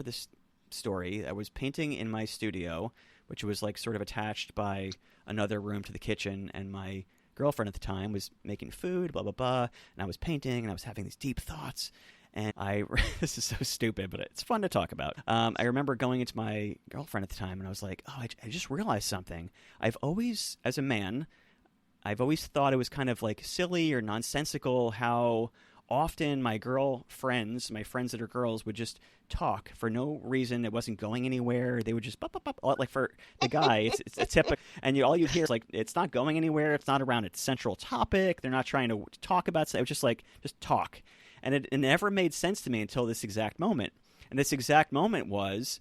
this story. I was painting in my studio, which was like sort of attached by another room to the kitchen, and my girlfriend at the time was making food, blah, blah, blah, and I was painting, and I was having these deep thoughts, and this is so stupid, but it's fun to talk about. I remember going into my girlfriend at the time, and I was like, oh, I just realized something. As a man, I've always thought it was kind of like silly or nonsensical how often my friends that are girls, would just talk for no reason. It wasn't going anywhere. They would just bop, bop, bop. Like for the guy, it's a typical, and all you'd hear is like, it's not going anywhere. It's not around its central topic. They're not trying to talk about it. It was just like, just talk. And it never made sense to me until this exact moment. And this exact moment was,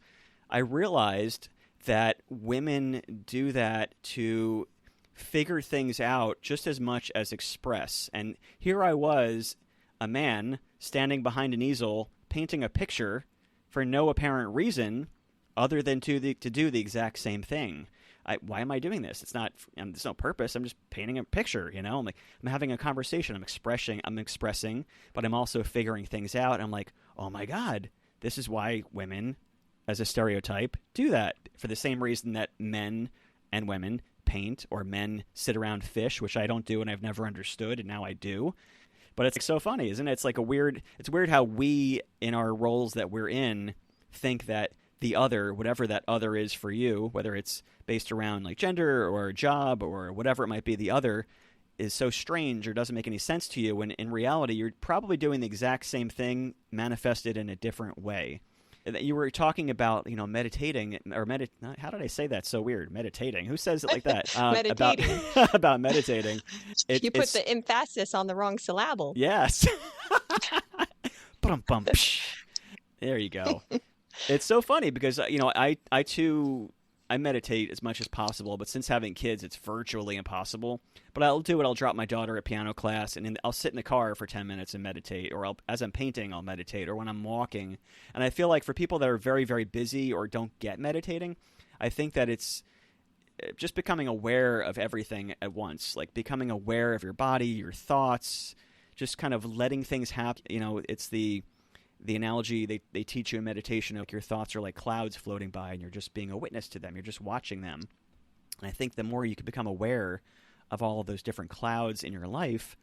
I realized that women do that to figure things out just as much as express. And here I was, a man standing behind an easel painting a picture for no apparent reason other than to do the exact same thing. Why am I doing this? There's no purpose. I'm just painting a picture, I'm having a conversation. I'm expressing, but I'm also figuring things out. And I'm like, oh my God, this is why women, as a stereotype, do that, for the same reason that men and women paint, or men sit around fish, which I don't do and I've never understood, and now I do. But it's so funny, isn't it? It's weird how we, in our roles that we're in, think that the other, whatever that other is for you, whether it's based around like gender or a job or whatever it might be, the other is so strange or doesn't make any sense to you, when in reality you're probably doing the exact same thing manifested in a different way. You were talking about, meditating or how did I say that so weird? Meditating. Who says it like that? About Meditating. about meditating. You put It's the emphasis on the wrong syllable. yes. Bum, psh. There you go. It's so funny because I too I meditate as much as possible, but since having kids, it's virtually impossible. But I'll do it. I'll drop my daughter at piano class, and I'll sit in the car for 10 minutes and meditate, or as I'm painting, I'll meditate, or when I'm walking. And I feel like for people that are very, very busy or don't get meditating, I think that it's just becoming aware of everything at once, like becoming aware of your body, your thoughts, just kind of letting things happen. It's the analogy they teach you in meditation, like your thoughts are like clouds floating by and you're just being a witness to them. You're just watching them. And I think the more you can become aware of all of those different clouds in your life,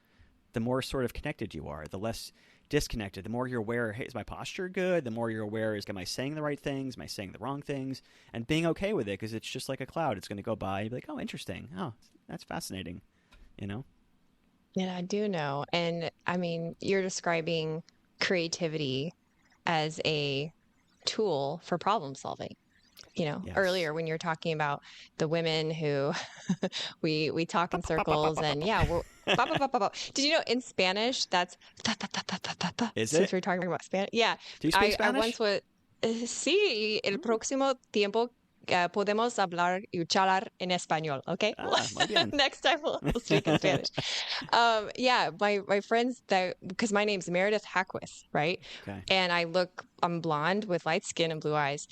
the more sort of connected you are, the less disconnected. The more you're aware, hey, is my posture good? The more you're aware, am I saying the right things? Am I saying the wrong things? And being okay with it, because it's just like a cloud. It's going to go by and be like, oh, interesting. Oh, that's fascinating. Yeah, I do know. And I mean, you're describing creativity as a tool for problem solving. Yes. Earlier when you're talking about the women who we talk in circles and we're ba, ba, ba, ba, ba. Did you know in Spanish that's ta, ta, ta, ta, ta, ta, ta, Is since it? we're talking about Spanish? Yeah. Do you speak I Spanish? once was sí, el próximo tiempo podemos hablar y charlar en español, okay? Muy bien. Next time we'll speak in Spanish. My friends because my name's Meredith Hackworth, right? Okay. And I'm blonde with light skin and blue eyes.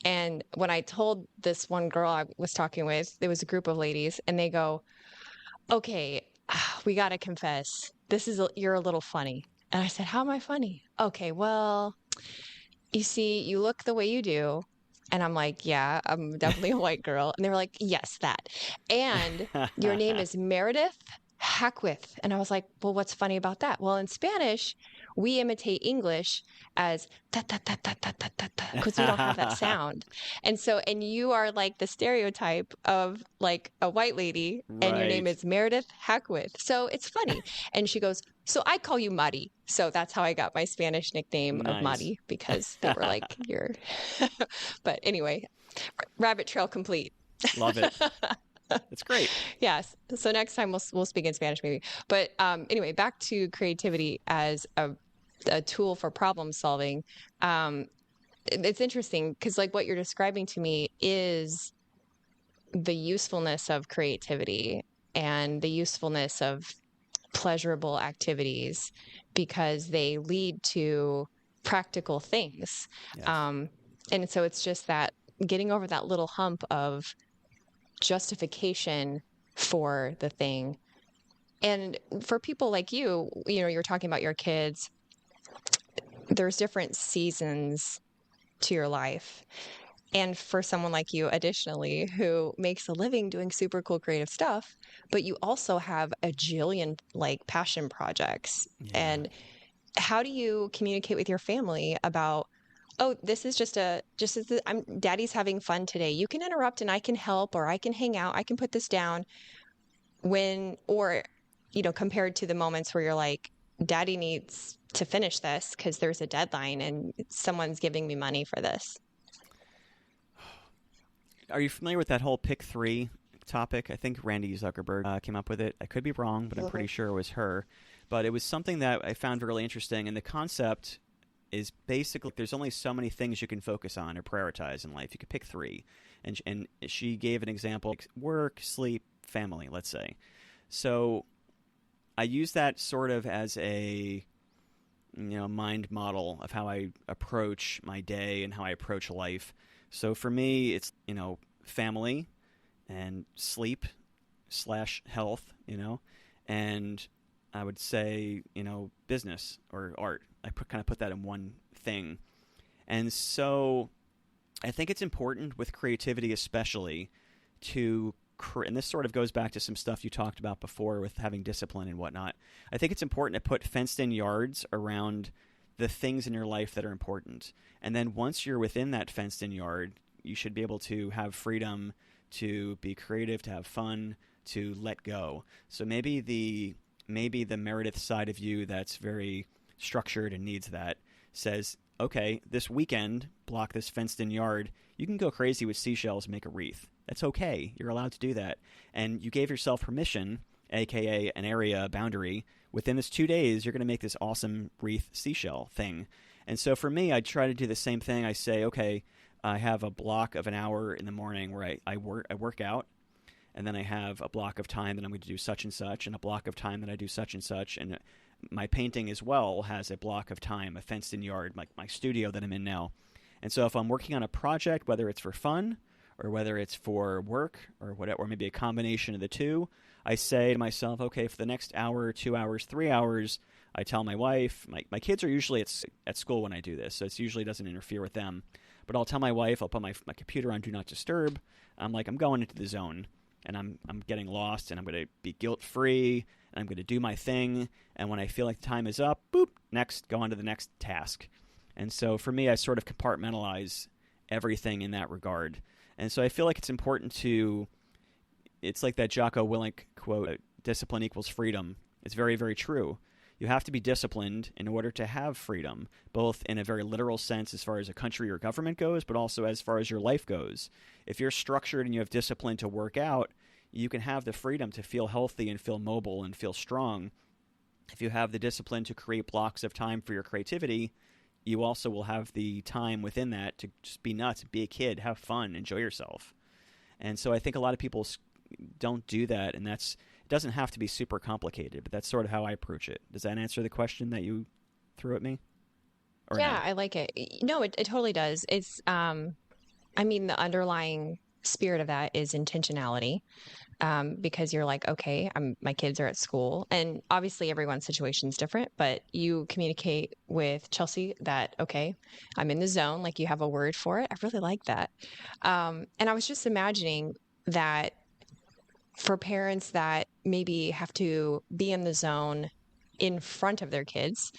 And when I told this one girl I was talking with, there was a group of ladies, and they go, "Okay, we got to confess, you're a little funny." And I said, "How am I funny?" "Okay, well, you see, you look the way you do." And I'm like, "Yeah, I'm definitely a white girl." And they were like, "Yes, that. And your name is Meredith Hackworth." And I was like, "Well, what's funny about that?" "Well, in Spanish, we imitate English as ta ta ta ta ta ta ta ta because we don't have that sound." And you are like the stereotype of like a white lady, and your name Right. is Meredith Hackworth. So it's funny. And she goes, "So I call you Mari." So that's how I got my Spanish nickname of Nice. Mari, because they were like, "You're." But anyway, rabbit trail complete. Love it. It's great. Yes. So next time we'll speak in Spanish maybe. But anyway, back to creativity as a tool for problem solving. It's interesting because like what you're describing to me is the usefulness of creativity and the usefulness of pleasurable activities because they lead to practical things. Yes. And so it's just that getting over that little hump of justification for the thing. And for people like you're talking about your kids, there's different seasons to your life. And for someone like you, additionally, who makes a living doing super cool creative stuff, but you also have a jillion like passion projects. Yeah. And how do you communicate with your family about, "Oh, this is daddy's having fun today. You can interrupt and I can help, or I can hang out. I can put this down," compared to the moments where you're like, "Daddy needs to finish this because there's a deadline and someone's giving me money for this." Are you familiar with that whole pick 3 topic? I think Randy Zuckerberg came up with it. I could be wrong, but I'm pretty sure it was her. But it was something that I found really interesting. And the concept is basically there's only so many things you can focus on or prioritize in life. You could pick 3. And she gave an example, like work, sleep, family, let's say. So I use that sort of as a mind model of how I approach my day and how I approach life. So for me, it's, family and sleep / health, and I would say, business or art. I kind of put that in one thing. And so I think it's important with creativity especially and this sort of goes back to some stuff you talked about before with having discipline and whatnot. I think it's important to put fenced-in yards around the things in your life that are important. And then once you're within that fenced-in yard, you should be able to have freedom to be creative, to have fun, to let go. So maybe the Meredith side of you that's very structured and needs that says, okay, this weekend, block this fenced-in yard, you can go crazy with seashells and make a wreath. That's okay. You're allowed to do that. And you gave yourself permission, aka an area boundary. Within this 2 days, you're going to make this awesome wreath seashell thing. And so for me, I try to do the same thing. I say, okay, I have a block of an hour in the morning where I work out, and then I have a block of time that I'm going to do such and such, and a block of time that I do such and such. And my painting as well has a block of time, a fenced-in yard, like my studio that I'm in now. And so if I'm working on a project, whether it's for fun or whether it's for work or whatever, or maybe a combination of the two, I say to myself, okay, for the next hour, 2 hours, 3 hours, I tell my wife, my kids are usually at school when I do this, so it usually doesn't interfere with them. But I'll tell my wife, I'll put my computer on Do Not Disturb. I'm like, I'm going into the zone, and I'm getting lost, and I'm going to be guilt-free, and I'm going to do my thing. And when I feel like the time is up, boop, next, go on to the next task. And so for me, I sort of compartmentalize everything in that regard. And so I feel like it's important to, it's like that Jocko Willink quote, discipline equals freedom. It's very, very true. You have to be disciplined in order to have freedom, both in a very literal sense as far as a country or government goes, but also as far as your life goes. If you're structured and you have discipline to work out, you can have the freedom to feel healthy and feel mobile and feel strong. If you have the discipline to create blocks of time for your creativity, you also will have the time within that to just be nuts, be a kid, have fun, enjoy yourself. And so I think a lot of people don't do that, and it doesn't have to be super complicated, but that's sort of how I approach it. Does that answer the question that you threw at me? Or Yeah, no? I like it. No, it totally does. It's, I mean, the underlying spirit of that is intentionality. Because you're like, okay, my kids are at school, and obviously everyone's situation is different, but you communicate with Chelsea that, okay, I'm in the zone, like you have a word for it. I really like that. And I was just imagining that for parents that maybe have to be in the zone in front of their kids,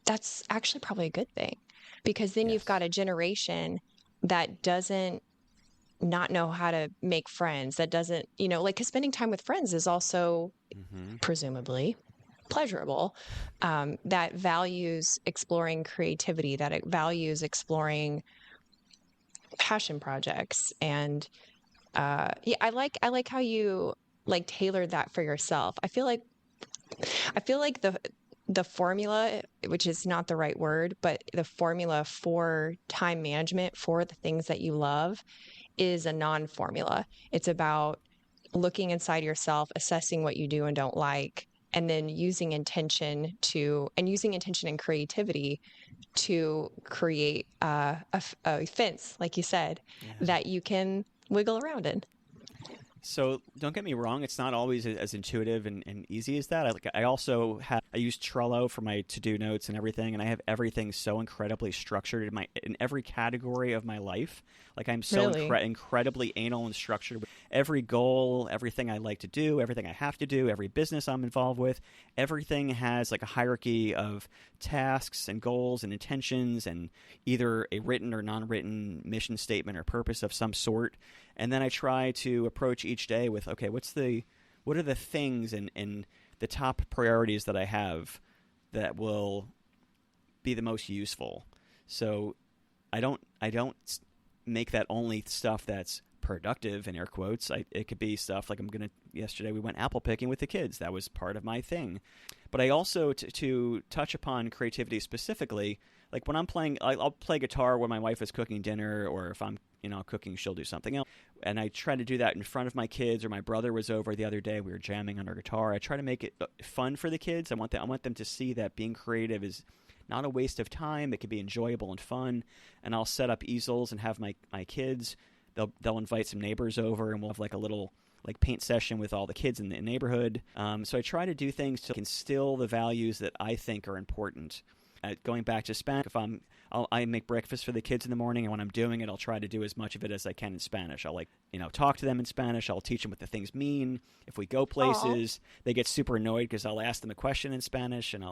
that's actually probably a good thing, because then you've got Yes. a generation that doesn't not know how to make friends, that doesn't, like, because spending time with friends is also Mm-hmm. presumably pleasurable, that values exploring creativity, that it values exploring passion projects. And yeah, I like how you like tailored that for yourself. I feel like the formula, which is not the right word, but the formula for time management for the things that you love is a non-formula. It's about looking inside yourself, assessing what you do and don't like, and then using intention and creativity to create a fence, like you said, Yeah. that you can wiggle around in. So don't get me wrong; it's not always as intuitive and easy as that. I use Trello for my to-do notes and everything, and I have everything so incredibly structured in every category of my life. Like I'm so Really? incredibly anal and structured with every goal, everything I like to do, everything I have to do, every business I'm involved with. Everything has like a hierarchy of tasks and goals and intentions, and either a written or non-written mission statement or purpose of some sort. And then I try to approach each day with, okay, what are the things and the top priorities that I have that will be the most useful. So I don't make that only stuff that's productive in air quotes. It could be stuff like yesterday we went apple picking with the kids. That was part of my thing. But I also, to touch upon creativity specifically, like when I'm playing, I'll play guitar when my wife is cooking dinner, or if I'm cooking, she'll do something else. And I try to do that in front of my kids. Or my brother was over the other day. We were jamming on our guitar. I try to make it fun for the kids. I want them to see that being creative is not a waste of time. It can be enjoyable and fun. And I'll set up easels and have my kids. They'll invite some neighbors over, and we'll have like a little paint session with all the kids in the neighborhood. So I try to do things to instill the values that I think are important. Going back to Spanish, I make breakfast for the kids in the morning, and when I'm doing it, I'll try to do as much of it as I can in Spanish. I'll talk to them in Spanish. I'll teach them what the things mean. If we go places, they get super annoyed because I'll ask them a question in Spanish, and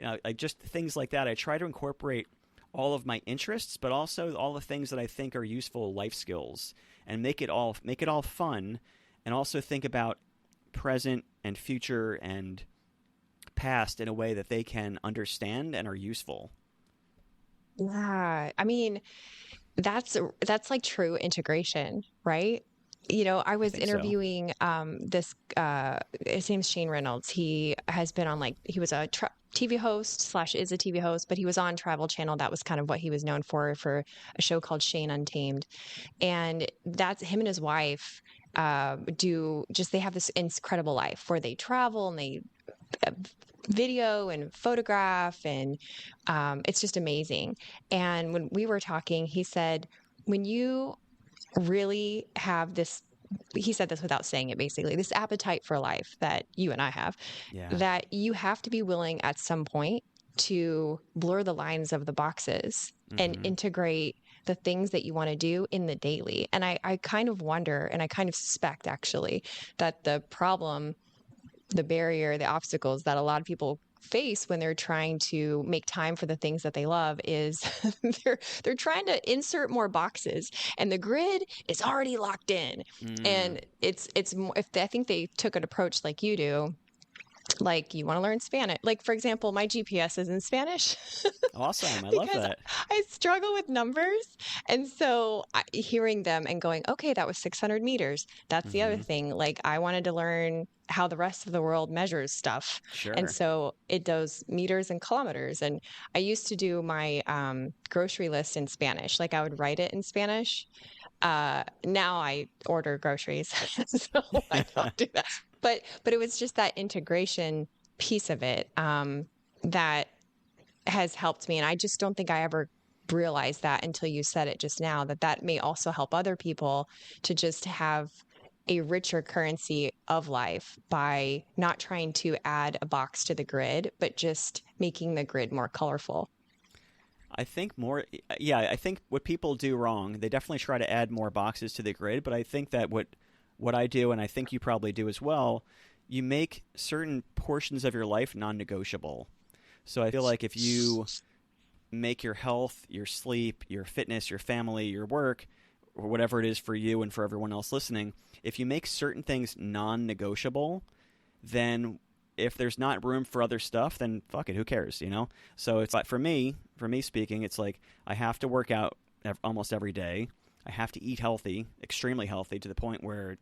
I just things like that. I try to incorporate all of my interests, but also all the things that I think are useful life skills, and make it all fun, and also think about present and future and past in a way that they can understand and are useful. Yeah. I mean, that's like true integration, right? I I was think so. interviewing this his name's Shane Reynolds. He has been on like he was a TV host slash is a TV host, but he was on Travel Channel. That was kind of what he was known for a show called Shane Untamed. And that's him and his wife do just they have this incredible life where they travel and they uh, video and photograph and it's just amazing. And when we were talking, he said, when you really have this, he said this without saying it basically, this appetite for life that you and I have, Yeah. that you have to be willing at some point to blur the lines of the boxes and Hmm. integrate the things that you want to do in the daily. And I kind of wonder, and I kind of suspect actually, that the problem, the barrier, the obstacles that a lot of people face when they're trying to make time for the things that they love is they're trying to insert more boxes and the grid is already locked in. Mm. And if I think they took an approach like you do, like you want to learn Spanish. Like for example, my GPS is in Spanish Awesome. I love because that. I struggle with numbers. And so hearing them and going, okay, that was 600 meters. That's the other Hmm. thing. Like I wanted to learn how the rest of the world measures stuff. And Sure. so it does meters and kilometers. And I used to do my grocery list in Spanish. Like I would write it in Spanish. Now I order groceries, so I don't do that. But it was just that integration piece of it that has helped me. And I just don't think I ever realized that until you said it just now, that that may also help other people to just have a richer currency of life by not trying to add a box to the grid, but just making the grid more colorful. I think more, yeah, I think what people do wrong, they definitely try to add more boxes to the grid, but I think that what I do, and I think you probably do as well, you make certain portions of your life non-negotiable. So I feel like if you make your health, your sleep, your fitness, your family, your work, or whatever it is for you and for everyone else listening, if you make certain things non-negotiable, then if there's not room for other stuff, then fuck it, who cares, you know? So it's like for me speaking, it's like I have to work out almost every day. I have to eat healthy, extremely healthy, to the point where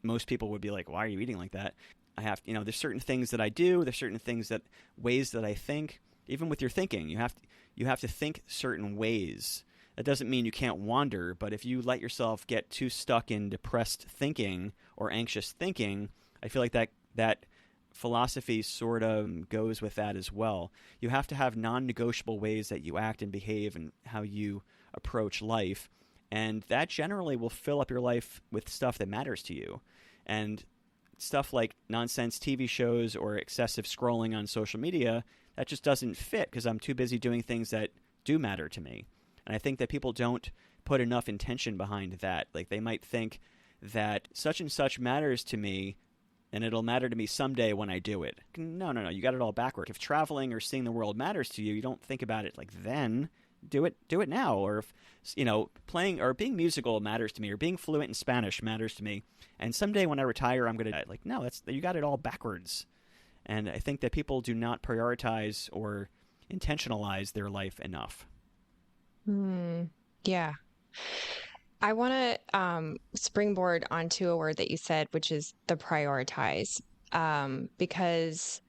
most people would be like, "Why are you eating like that?" I have, there's certain things that I do. There's certain things that ways that I think. Even with your thinking, you have to think certain ways. That doesn't mean you can't wander, but if you let yourself get too stuck in depressed thinking or anxious thinking, I feel like that philosophy sort of goes with that as well. You have to have non-negotiable ways that you act and behave and how you approach life, and that generally will fill up your life with stuff that matters to you. And stuff like nonsense TV shows or excessive scrolling on social media, that just doesn't fit because I'm too busy doing things that do matter to me. And I think that people don't put enough intention behind that. Like they might think that such and such matters to me and it'll matter to me someday when I do it. No, no, no. You got it all backward. If traveling or seeing the world matters to you, you don't think about it like then. Do it now. Or if playing or being musical matters to me, or being fluent in Spanish matters to me. And someday when I retire, I'm gonna like no. That's you got it all backwards. And I think that people do not prioritize or intentionalize their life enough. Hmm. Yeah. I want to springboard onto a word that you said, which is the prioritize, because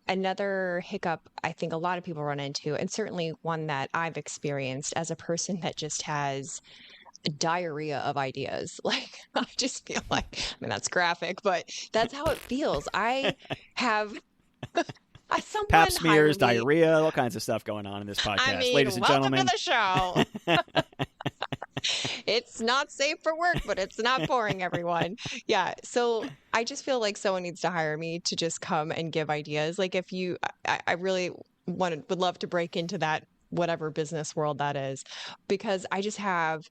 another hiccup I think a lot of people run into, and certainly one that I've experienced as a person that just has diarrhea of ideas. Like, I just feel like, I mean, that's graphic, but that's how it feels. I have Pap someone hire smears, me. diarrhea, all kinds of stuff going on in this I podcast, mean, ladies and welcome to gentlemen. the show. It's not safe for work, but it's not boring, everyone. Yeah. So I just feel like someone needs to hire me to just come and give ideas. Like if you, I really would love to break into that, whatever business world that is, because I just have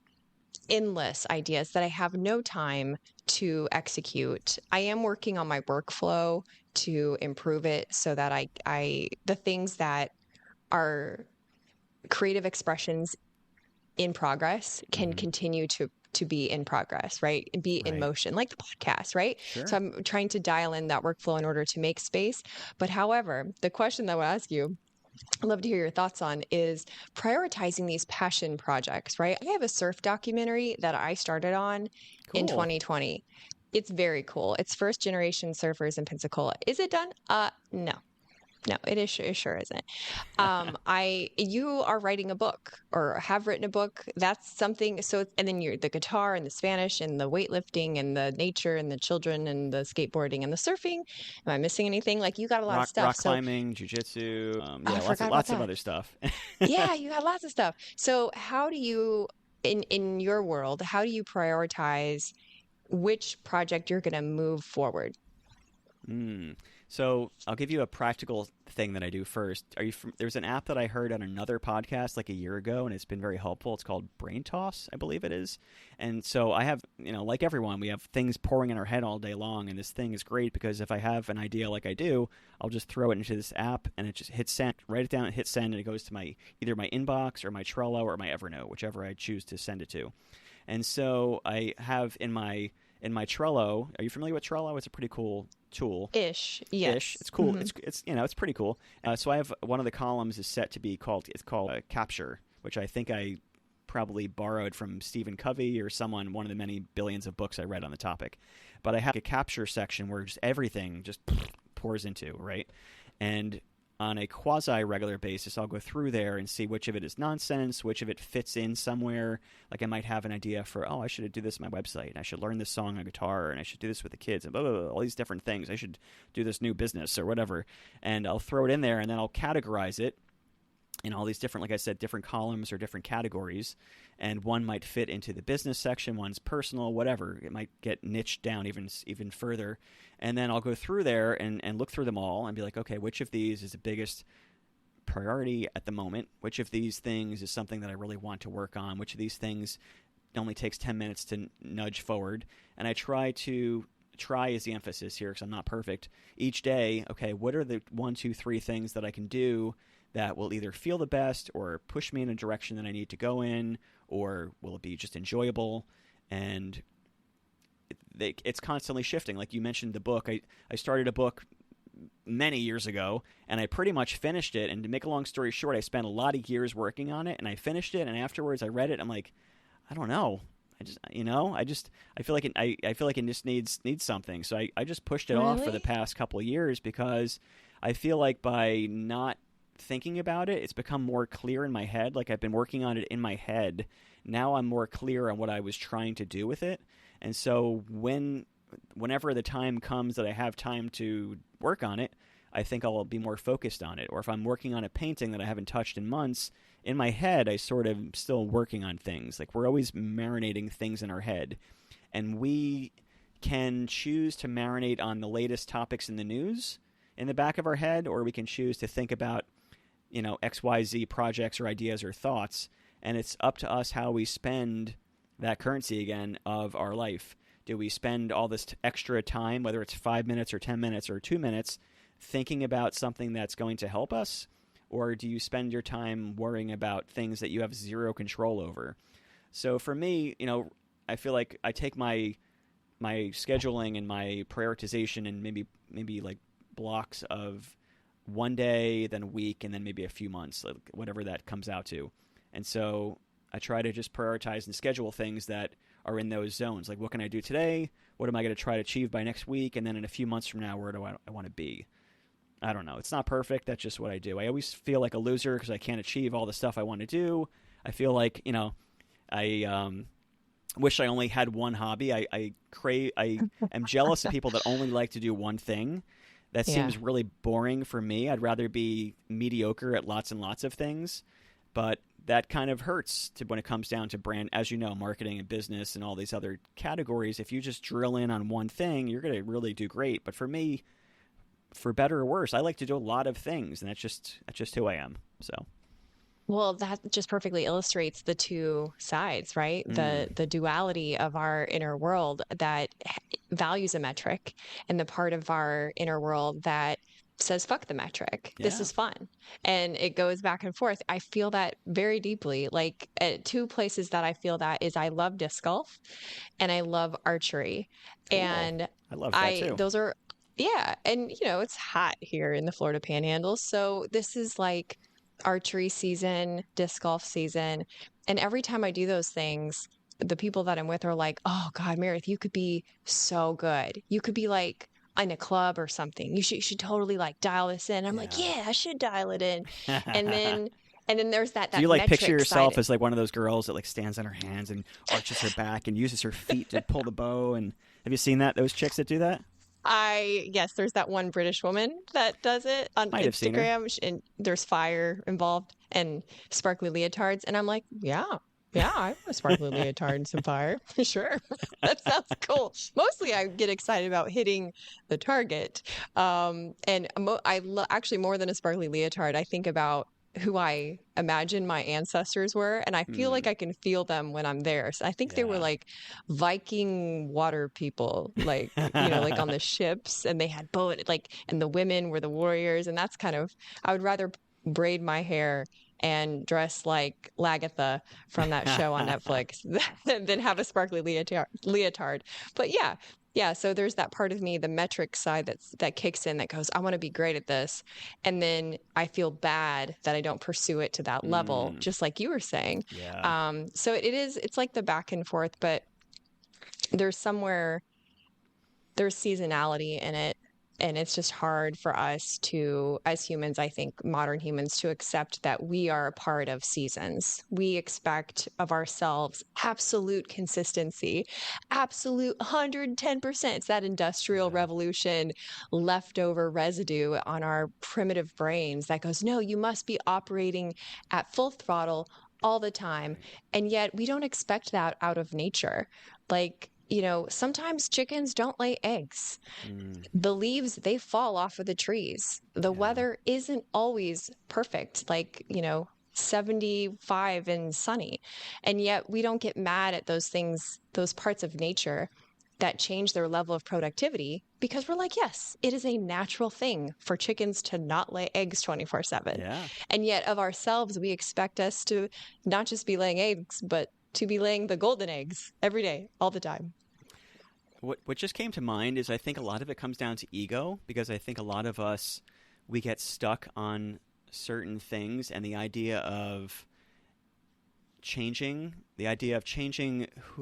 endless ideas that I have no time to execute. I am working on my workflow to improve it so that the things that are creative expressions in progress can Hmm. continue to be in progress, right? And be in Right. motion, like the podcast, right? So Sure. I'm trying to dial in that workflow in order to make space. But however, the question that I will ask you I'd love to hear your thoughts on is prioritizing these passion projects, right? I have a surf documentary that I started on in Cool. 2020. It's very cool. It's first generation surfers in Pensacola. Is it done? No. No, it sure isn't. You are writing a book or have written a book. That's something. So, and then you're the guitar and the Spanish and the weightlifting and the nature and the children and the skateboarding and the surfing. Am I missing anything? Like you got a lot of stuff. Rock So climbing, jujitsu, I yeah, forgot about lots of that. other stuff. Yeah, you got lots of stuff. So how do you, in your world, how do you prioritize which project you're going to move forward? Mm. So I'll give you a practical thing that I do first. There's an app that I heard on another podcast like a year ago, and it's been very helpful. It's called Brain Toss, I believe it is. And so I have, like everyone, we have things pouring in our head all day long, and this thing is great because if I have an idea like I do, I'll just throw it into this app, and it just hits send, write it down, and hit send, and it goes to my either my inbox or my Trello or my Evernote, whichever I choose to send it to. And so I have in my Trello. Are you familiar with Trello? It's a pretty cool tool. Ish, Ish. yes. It's cool. It's pretty cool. So I have one of the columns is set to be called capture, which I think I probably borrowed from Stephen Covey or someone, one of the many billions of books I read on the topic. But I have a capture section where just everything just pours into, right? And on a quasi-regular basis, I'll go through there and see which of it is nonsense, which of it fits in somewhere. Like I might have an idea for, I should do this on my website, and I should learn this song on guitar, and I should do this with the kids, and blah, blah, blah, all these different things. I should do this new business or whatever. And I'll throw it in there, and then I'll categorize it in all these different, like I said, different columns or different categories. And one might fit into the business section, one's personal, whatever. It might get niched down even further. And then I'll go through there and look through them all and be like, okay, which of these is the biggest priority at the moment? Which of these things is something that I really want to work on? Which of these things only takes 10 minutes to nudge forward? And I try is the emphasis here because I'm not perfect. Each day, okay, what are the 1, 2, 3 things that I can do that will either feel the best or push me in a direction that I need to go in, or will it be just enjoyable? And it's constantly shifting. Like you mentioned the book. I started a book many years ago, and I pretty much finished it. And to make a long story short, I spent a lot of years working on it, and I finished it, and afterwards I read it, I'm like, I don't know. I feel like it just needs something. So I just pushed it off for the Really? past couple of years because I feel like by not thinking about it, it's become more clear in my head. Like I've been working on it in my head. Now I'm more clear on what I was trying to do with it. And so whenever the time comes that I have time to work on it, I think I'll be more focused on it. Or if I'm working on a painting that I haven't touched in months, in my head, I sort of still working on things. Like we're always marinating things in our head. And we can choose to marinate on the latest topics in the news in the back of our head, or we can choose to think about, XYZ projects or ideas or thoughts. And it's up to us how we spend that currency again of our life. Do we spend all this extra time, whether it's 5 minutes or 10 minutes or 2 minutes, thinking about something that's going to help us? Or do you spend your time worrying about things that you have zero control over? So for me, I feel like I take my scheduling and my prioritization and maybe like blocks of one day, then a week, and then maybe a few months, like whatever that comes out to. And so I try to just prioritize and schedule things that are in those zones. Like, what can I do today? What am I going to try to achieve by next week? And then in a few months from now, where do I want to be? I don't know. It's not perfect. That's just what I do. I always feel like a loser because I can't achieve all the stuff I want to do. I feel like, I wish I only had one hobby. I am jealous of people that only like to do one thing. That Yeah. seems really boring for me. I'd rather be mediocre at lots and lots of things. But that kind of hurts when it comes down to brand, as you know, marketing and business and all these other categories. If you just drill in on one thing, you're going to really do great. But for me, for better or worse, I like to do a lot of things, and that's just who I am. So, Well, that just perfectly illustrates the two sides, right? mm, The duality of our inner world that values a metric and the part of our inner world that says fuck the metric. This yeah, is fun. And it goes back and forth. I feel that very deeply. Like two places that I feel that is I love disc golf and I love archery. cool. And I love that I too. those are Yeah, and it's hot here in the Florida Panhandle, so this is like archery season, disc golf season, and every time I do those things, the people that I'm with are like, "Oh God, Meredith, you could be so good. You could be like in a club or something. You should totally like dial this in." I'm like, Yeah. "Yeah, I should dial it in." And then there's that Do you that like picture metric yourself side. as like one of those girls that like stands on her hands and arches her back and uses her feet to pull the bow? And have you seen that? Those chicks that do that? Yes, there's that one British woman that does it on Might have seen her. Instagram, and there's fire involved and sparkly leotards. And I'm like, yeah, yeah, I want a sparkly leotard and some fire. Sure. That sounds cool. Mostly I get excited about hitting the target. And actually, more than a sparkly leotard, I think about who I imagine my ancestors were, and I feel like Mm, I can feel them when I'm there. So I think they were yeah. like Viking water people, like, like on the ships, and they had and the women were the warriors. And that's kind of, I would rather braid my hair and dress like Lagatha from that show on Netflix than have a sparkly leotard. But yeah, yeah. So there's that part of me, the metric side that kicks in that goes, I want to be great at this, and then I feel bad that I don't pursue it to that level, Mm, just like you were saying. yeah. So it's like the back and forth, but there's somewhere there's seasonality in it. And it's just hard for us to, as humans, I think modern humans, to accept that we are a part of seasons. We expect of ourselves absolute consistency, absolute 110%. It's that industrial Yeah. revolution leftover residue on our primitive brains that goes, no, you must be operating at full throttle all the time. Right. And yet we don't expect that out of nature. Like, sometimes chickens don't lay eggs. Mm, The leaves, they fall off of the trees. The yeah. weather isn't always perfect, like, 75 and sunny. And yet we don't get mad at those things, those parts of nature that change their level of productivity, because we're like, yes, it is a natural thing for chickens to not lay eggs 24/7. Yeah. And yet of ourselves, we expect us to not just be laying eggs, but to be laying the golden eggs every day, all the time. What just came to mind is I think a lot of it comes down to ego because I think a lot of us we get stuck on certain things and the idea of changing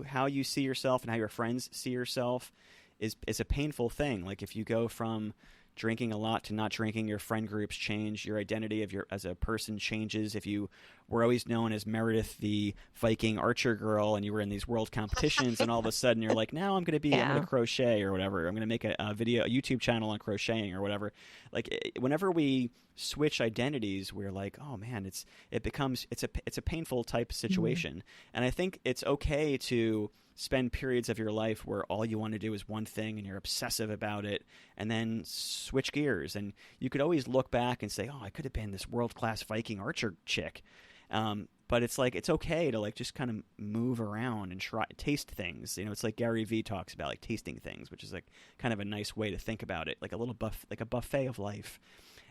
how you see yourself and how your friends see yourself is a painful thing. Like if you go from drinking a lot to not drinking, your friend groups change, your identity of your as a person changes. If you were always known as Meredith, the Viking archer girl, and you were in these world competitions, and all of a sudden you're like, now I'm going to Yeah. crochet or whatever. I'm going to make a video, a YouTube channel on crocheting or whatever. Like whenever we switch identities, we're like, oh man, it's a painful type of Mhm. situation. And I think it's okay to spend periods of your life where all you want to do is one thing and you're obsessive about it and then switch gears. And you could always look back and say, oh, I could have been this world-class Viking archer chick. But it's like, it's okay to like just kind of move around and try taste things. It's like Gary Vee talks about like tasting things, which is like kind of a nice way to think about it, like a little like a buffet of life.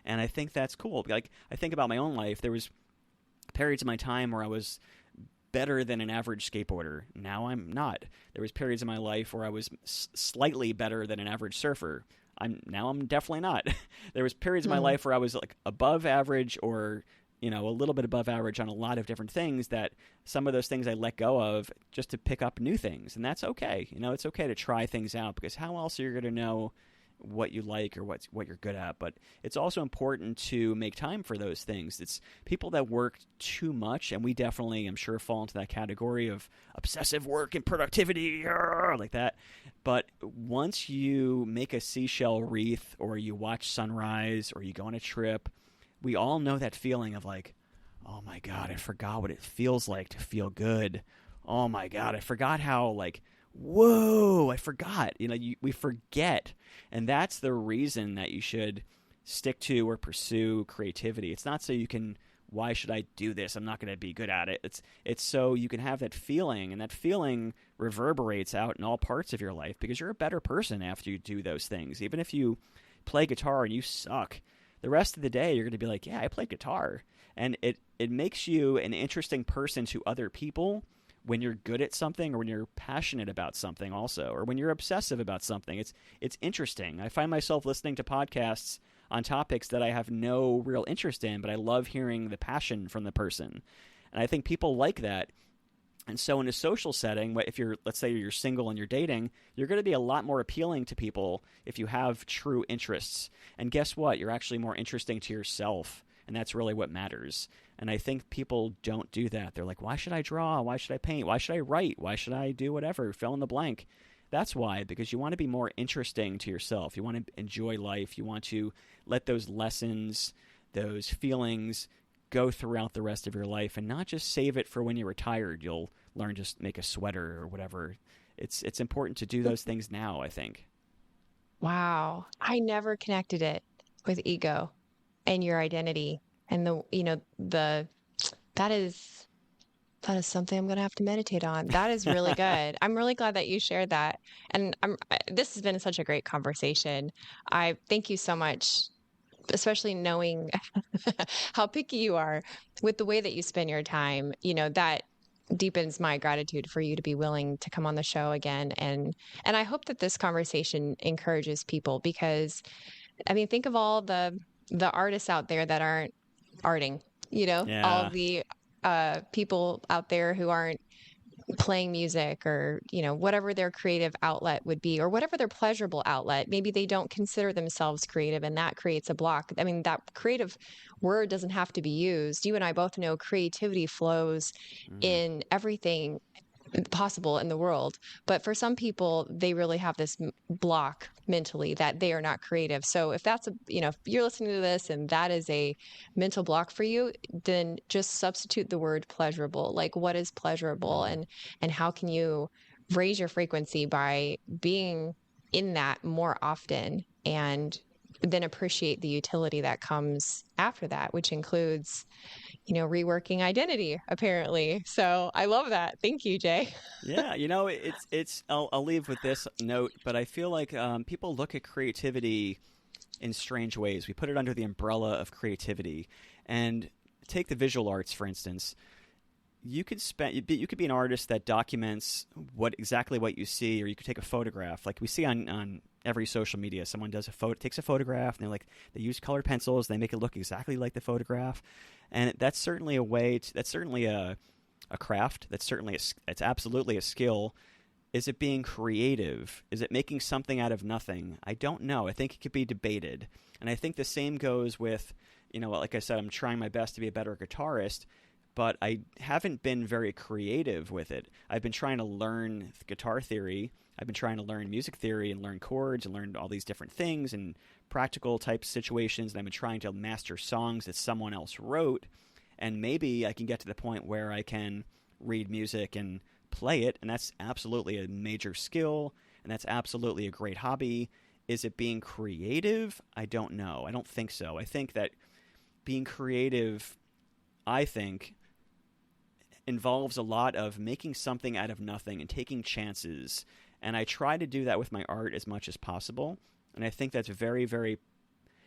And I think that's cool. Like I think about my own life. There was periods of my time where I was better than an average skateboarder. Now I'm not. There was periods in my life where I was slightly better than an average surfer. I'm definitely not. There was periods in my Hmm. life where I was like above average or a little bit above average on a lot of different things that some of those things I let go of just to pick up new things. And that's okay. It's okay to try things out because how else are you going to know what you like or what you're good at? But it's also important to make time for those things. It's people that work too much, and we definitely, I'm sure, fall into that category of obsessive work and productivity, like that. But once you make a seashell wreath or you watch sunrise or you go on a trip, we all know that feeling of like, oh my God, I forgot what it feels like to feel good. Oh my God, I forgot how like, whoa, I forgot. We forget. And that's the reason that you should stick to or pursue creativity. It's not so you can, why should I do this? I'm not going to be good at it. It's so you can have that feeling, and that feeling reverberates out in all parts of your life because you're a better person after you do those things. Even if you play guitar and you suck, the rest of the day you're going to be like, yeah, I played guitar. And it makes you an interesting person to other people when you're good at something, or when you're passionate about something also, or when you're obsessive about something. It's interesting. I find myself listening to podcasts on topics that I have no real interest in, but I love hearing the passion from the person. And I think people like that. And so in a social setting, if you're, let's say you're single and you're dating, you're going to be a lot more appealing to people if you have true interests. And guess what? You're actually more interesting to yourself. And that's really what matters. And I think people don't do that. They're like, why should I draw? Why should I paint? Why should I write? Why should I do whatever? Fill in the blank. That's why, because you want to be more interesting to yourself. You want to enjoy life. You want to let those lessons, those feelings go throughout the rest of your life, and not just save it for when you're retired. You'll learn to make a sweater or whatever. It's important to do those things now, I think. Wow. I never connected it with ego and your identity and that is something I'm going to have to meditate on. That is really good. I'm really glad that you shared that. And this has been such a great conversation. I thank you so much, especially knowing how picky you are with the way that you spend your time. That deepens my gratitude for you to be willing to come on the show again. And I hope that this conversation encourages people, because I mean, think of all the artists out there that aren't arting, all Yeah. of the people out there who aren't playing music, or whatever their creative outlet would be, or whatever their pleasurable outlet. Maybe they don't consider themselves creative, and that creates a block. I mean, that creative word doesn't have to be used. You and I both know creativity flows Mm-hmm. in everything possible in the world, but for some people, they really have this block mentally that they are not creative. So if that's if you're listening to this and that is a mental block for you, then just substitute the word pleasurable. Like, what is pleasurable, Mm-hmm. and how can you raise your frequency by being in that more often, and then appreciate the utility that comes after that, which includes reworking identity, apparently. So I love that. Thank you, Jay. Yeah, it's. I'll leave with this note, but I feel like people look at creativity in strange ways. We put it under the umbrella of creativity, and take the visual arts for instance. You could be an artist that documents exactly what you see, or you could take a photograph, like we see on every social media. Someone takes a photograph, and they use colored pencils, they make it look exactly like the photograph, and that's certainly that's certainly a craft. It's absolutely a skill. Is it being creative? Is it making something out of nothing? I don't know. I think it could be debated. And I think the same goes with, like I said, I'm trying my best to be a better guitarist, but I haven't been very creative with it. I've been trying to learn guitar theory. I've been trying to learn music theory and learn chords and learn all these different things and practical type situations. And I've been trying to master songs that someone else wrote. And maybe I can get to the point where I can read music and play it, and that's absolutely a major skill, and that's absolutely a great hobby. Is it being creative? I don't know. I don't think so. I think that being creative, involves a lot of making something out of nothing and taking chances. And I try to do that with my art as much as possible. And I think that's very, very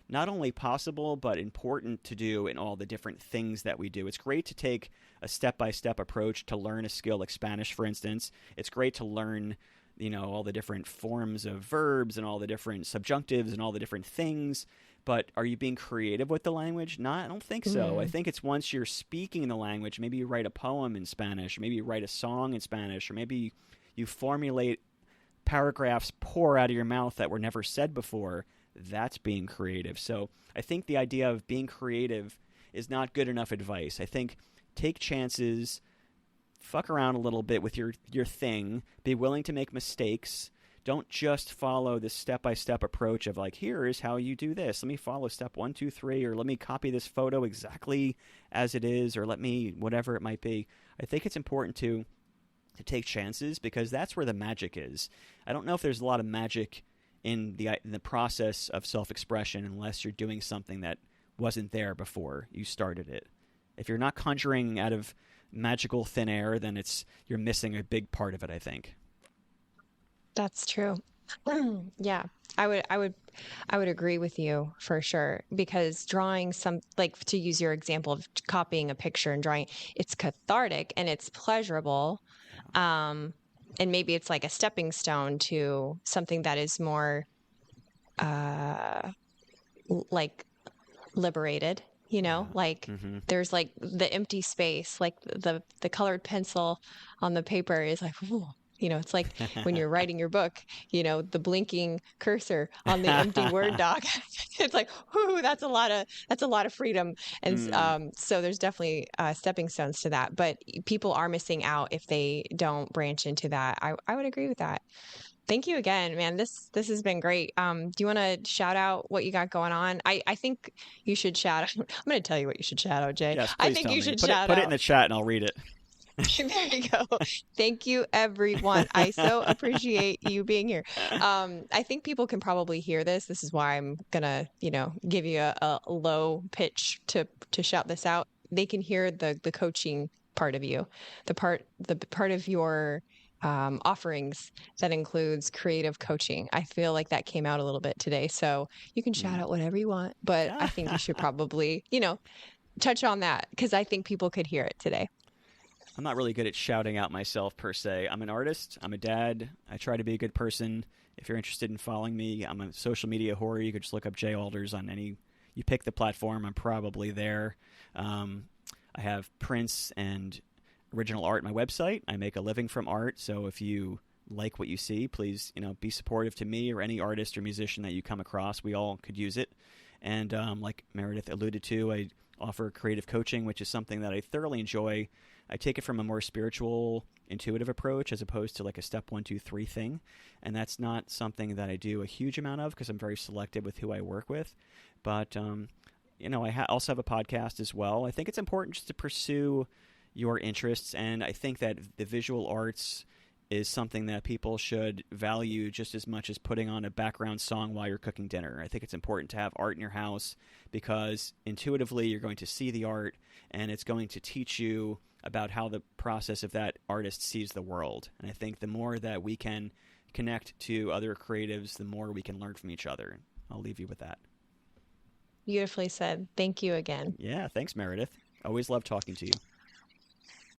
not only possible, but important to do in all the different things that we do. It's great to take a step-by-step approach to learn a skill like Spanish, for instance. It's great to learn, all the different forms of verbs and all the different subjunctives and all the different things. But are you being creative with the language? I don't think so. I think it's once you're speaking the language, maybe you write a poem in Spanish, or maybe you write a song in Spanish, or maybe you formulate paragraphs pour out of your mouth that were never said before. That's being creative. So I think the idea of being creative is not good enough advice. I think take chances, fuck around a little bit with your thing, be willing to make mistakes. Don't just follow this step-by-step approach of like, here is how you do this. Let me follow step 1, 2, 3, or let me copy this photo exactly as it is, or let me, whatever it might be. I think it's important to take chances, because that's where the magic is. I don't know if there's a lot of magic in the process of self-expression unless you're doing something that wasn't there before you started it. If you're not conjuring out of magical thin air, then you're missing a big part of it, I think. That's true. Yeah, I would agree with you for sure, because drawing like, to use your example of copying a picture and drawing, it's cathartic and it's pleasurable, And maybe it's like a stepping stone to something that is more like liberated, Yeah. like Mm-hmm. there's like the empty space, like the colored pencil on the paper is like, ooh, it's like when you're writing your book, the blinking cursor on the empty Word doc. It's like, ooh, that's a lot of freedom. And Mm. so there's definitely stepping stones to that, but people are missing out if they don't branch into that. I would agree with that. Thank you again, man. This has been great. Do you want to shout out what you got going on? I think you should shout out. I'm going to tell you what you should shout out, Jay. Yes, I please think tell you me. should Put it shout put it in out. the chat and I'll read it. There you go. Thank you, everyone. I so appreciate you being here. I think people can probably hear this. This is why I'm gonna, give you a low pitch to shout this out. They can hear the coaching part of you, the part of your offerings that includes creative coaching. I feel like that came out a little bit today. So you can shout Mm. out whatever you want, but I think you should probably, touch on that because I think people could hear it today. I'm not really good at shouting out myself per se. I'm an artist. I'm a dad. I try to be a good person. If you're interested in following me, I'm a social media whore. You could just look up Jay Alders on any. You pick the platform. I'm probably there. I have prints and original art on my website. I make a living from art. So if you like what you see, please be supportive to me or any artist or musician that you come across. We all could use it. And like Meredith alluded to, I offer creative coaching, which is something that I thoroughly enjoy. I take it from a more spiritual, intuitive approach as opposed to like a step 1, 2, 3 thing. And that's not something that I do a huge amount of because I'm very selective with who I work with. But, I also have a podcast as well. I think it's important just to pursue your interests. And I think that the visual arts is something that people should value just as much as putting on a background song while you're cooking dinner. I think it's important to have art in your house because intuitively you're going to see the art and it's going to teach you about how the process of that artist sees the world. And I think the more that we can connect to other creatives, the more we can learn from each other. I'll leave you with that. Beautifully said. Thank you again. Yeah, thanks, Meredith. Always love talking to you.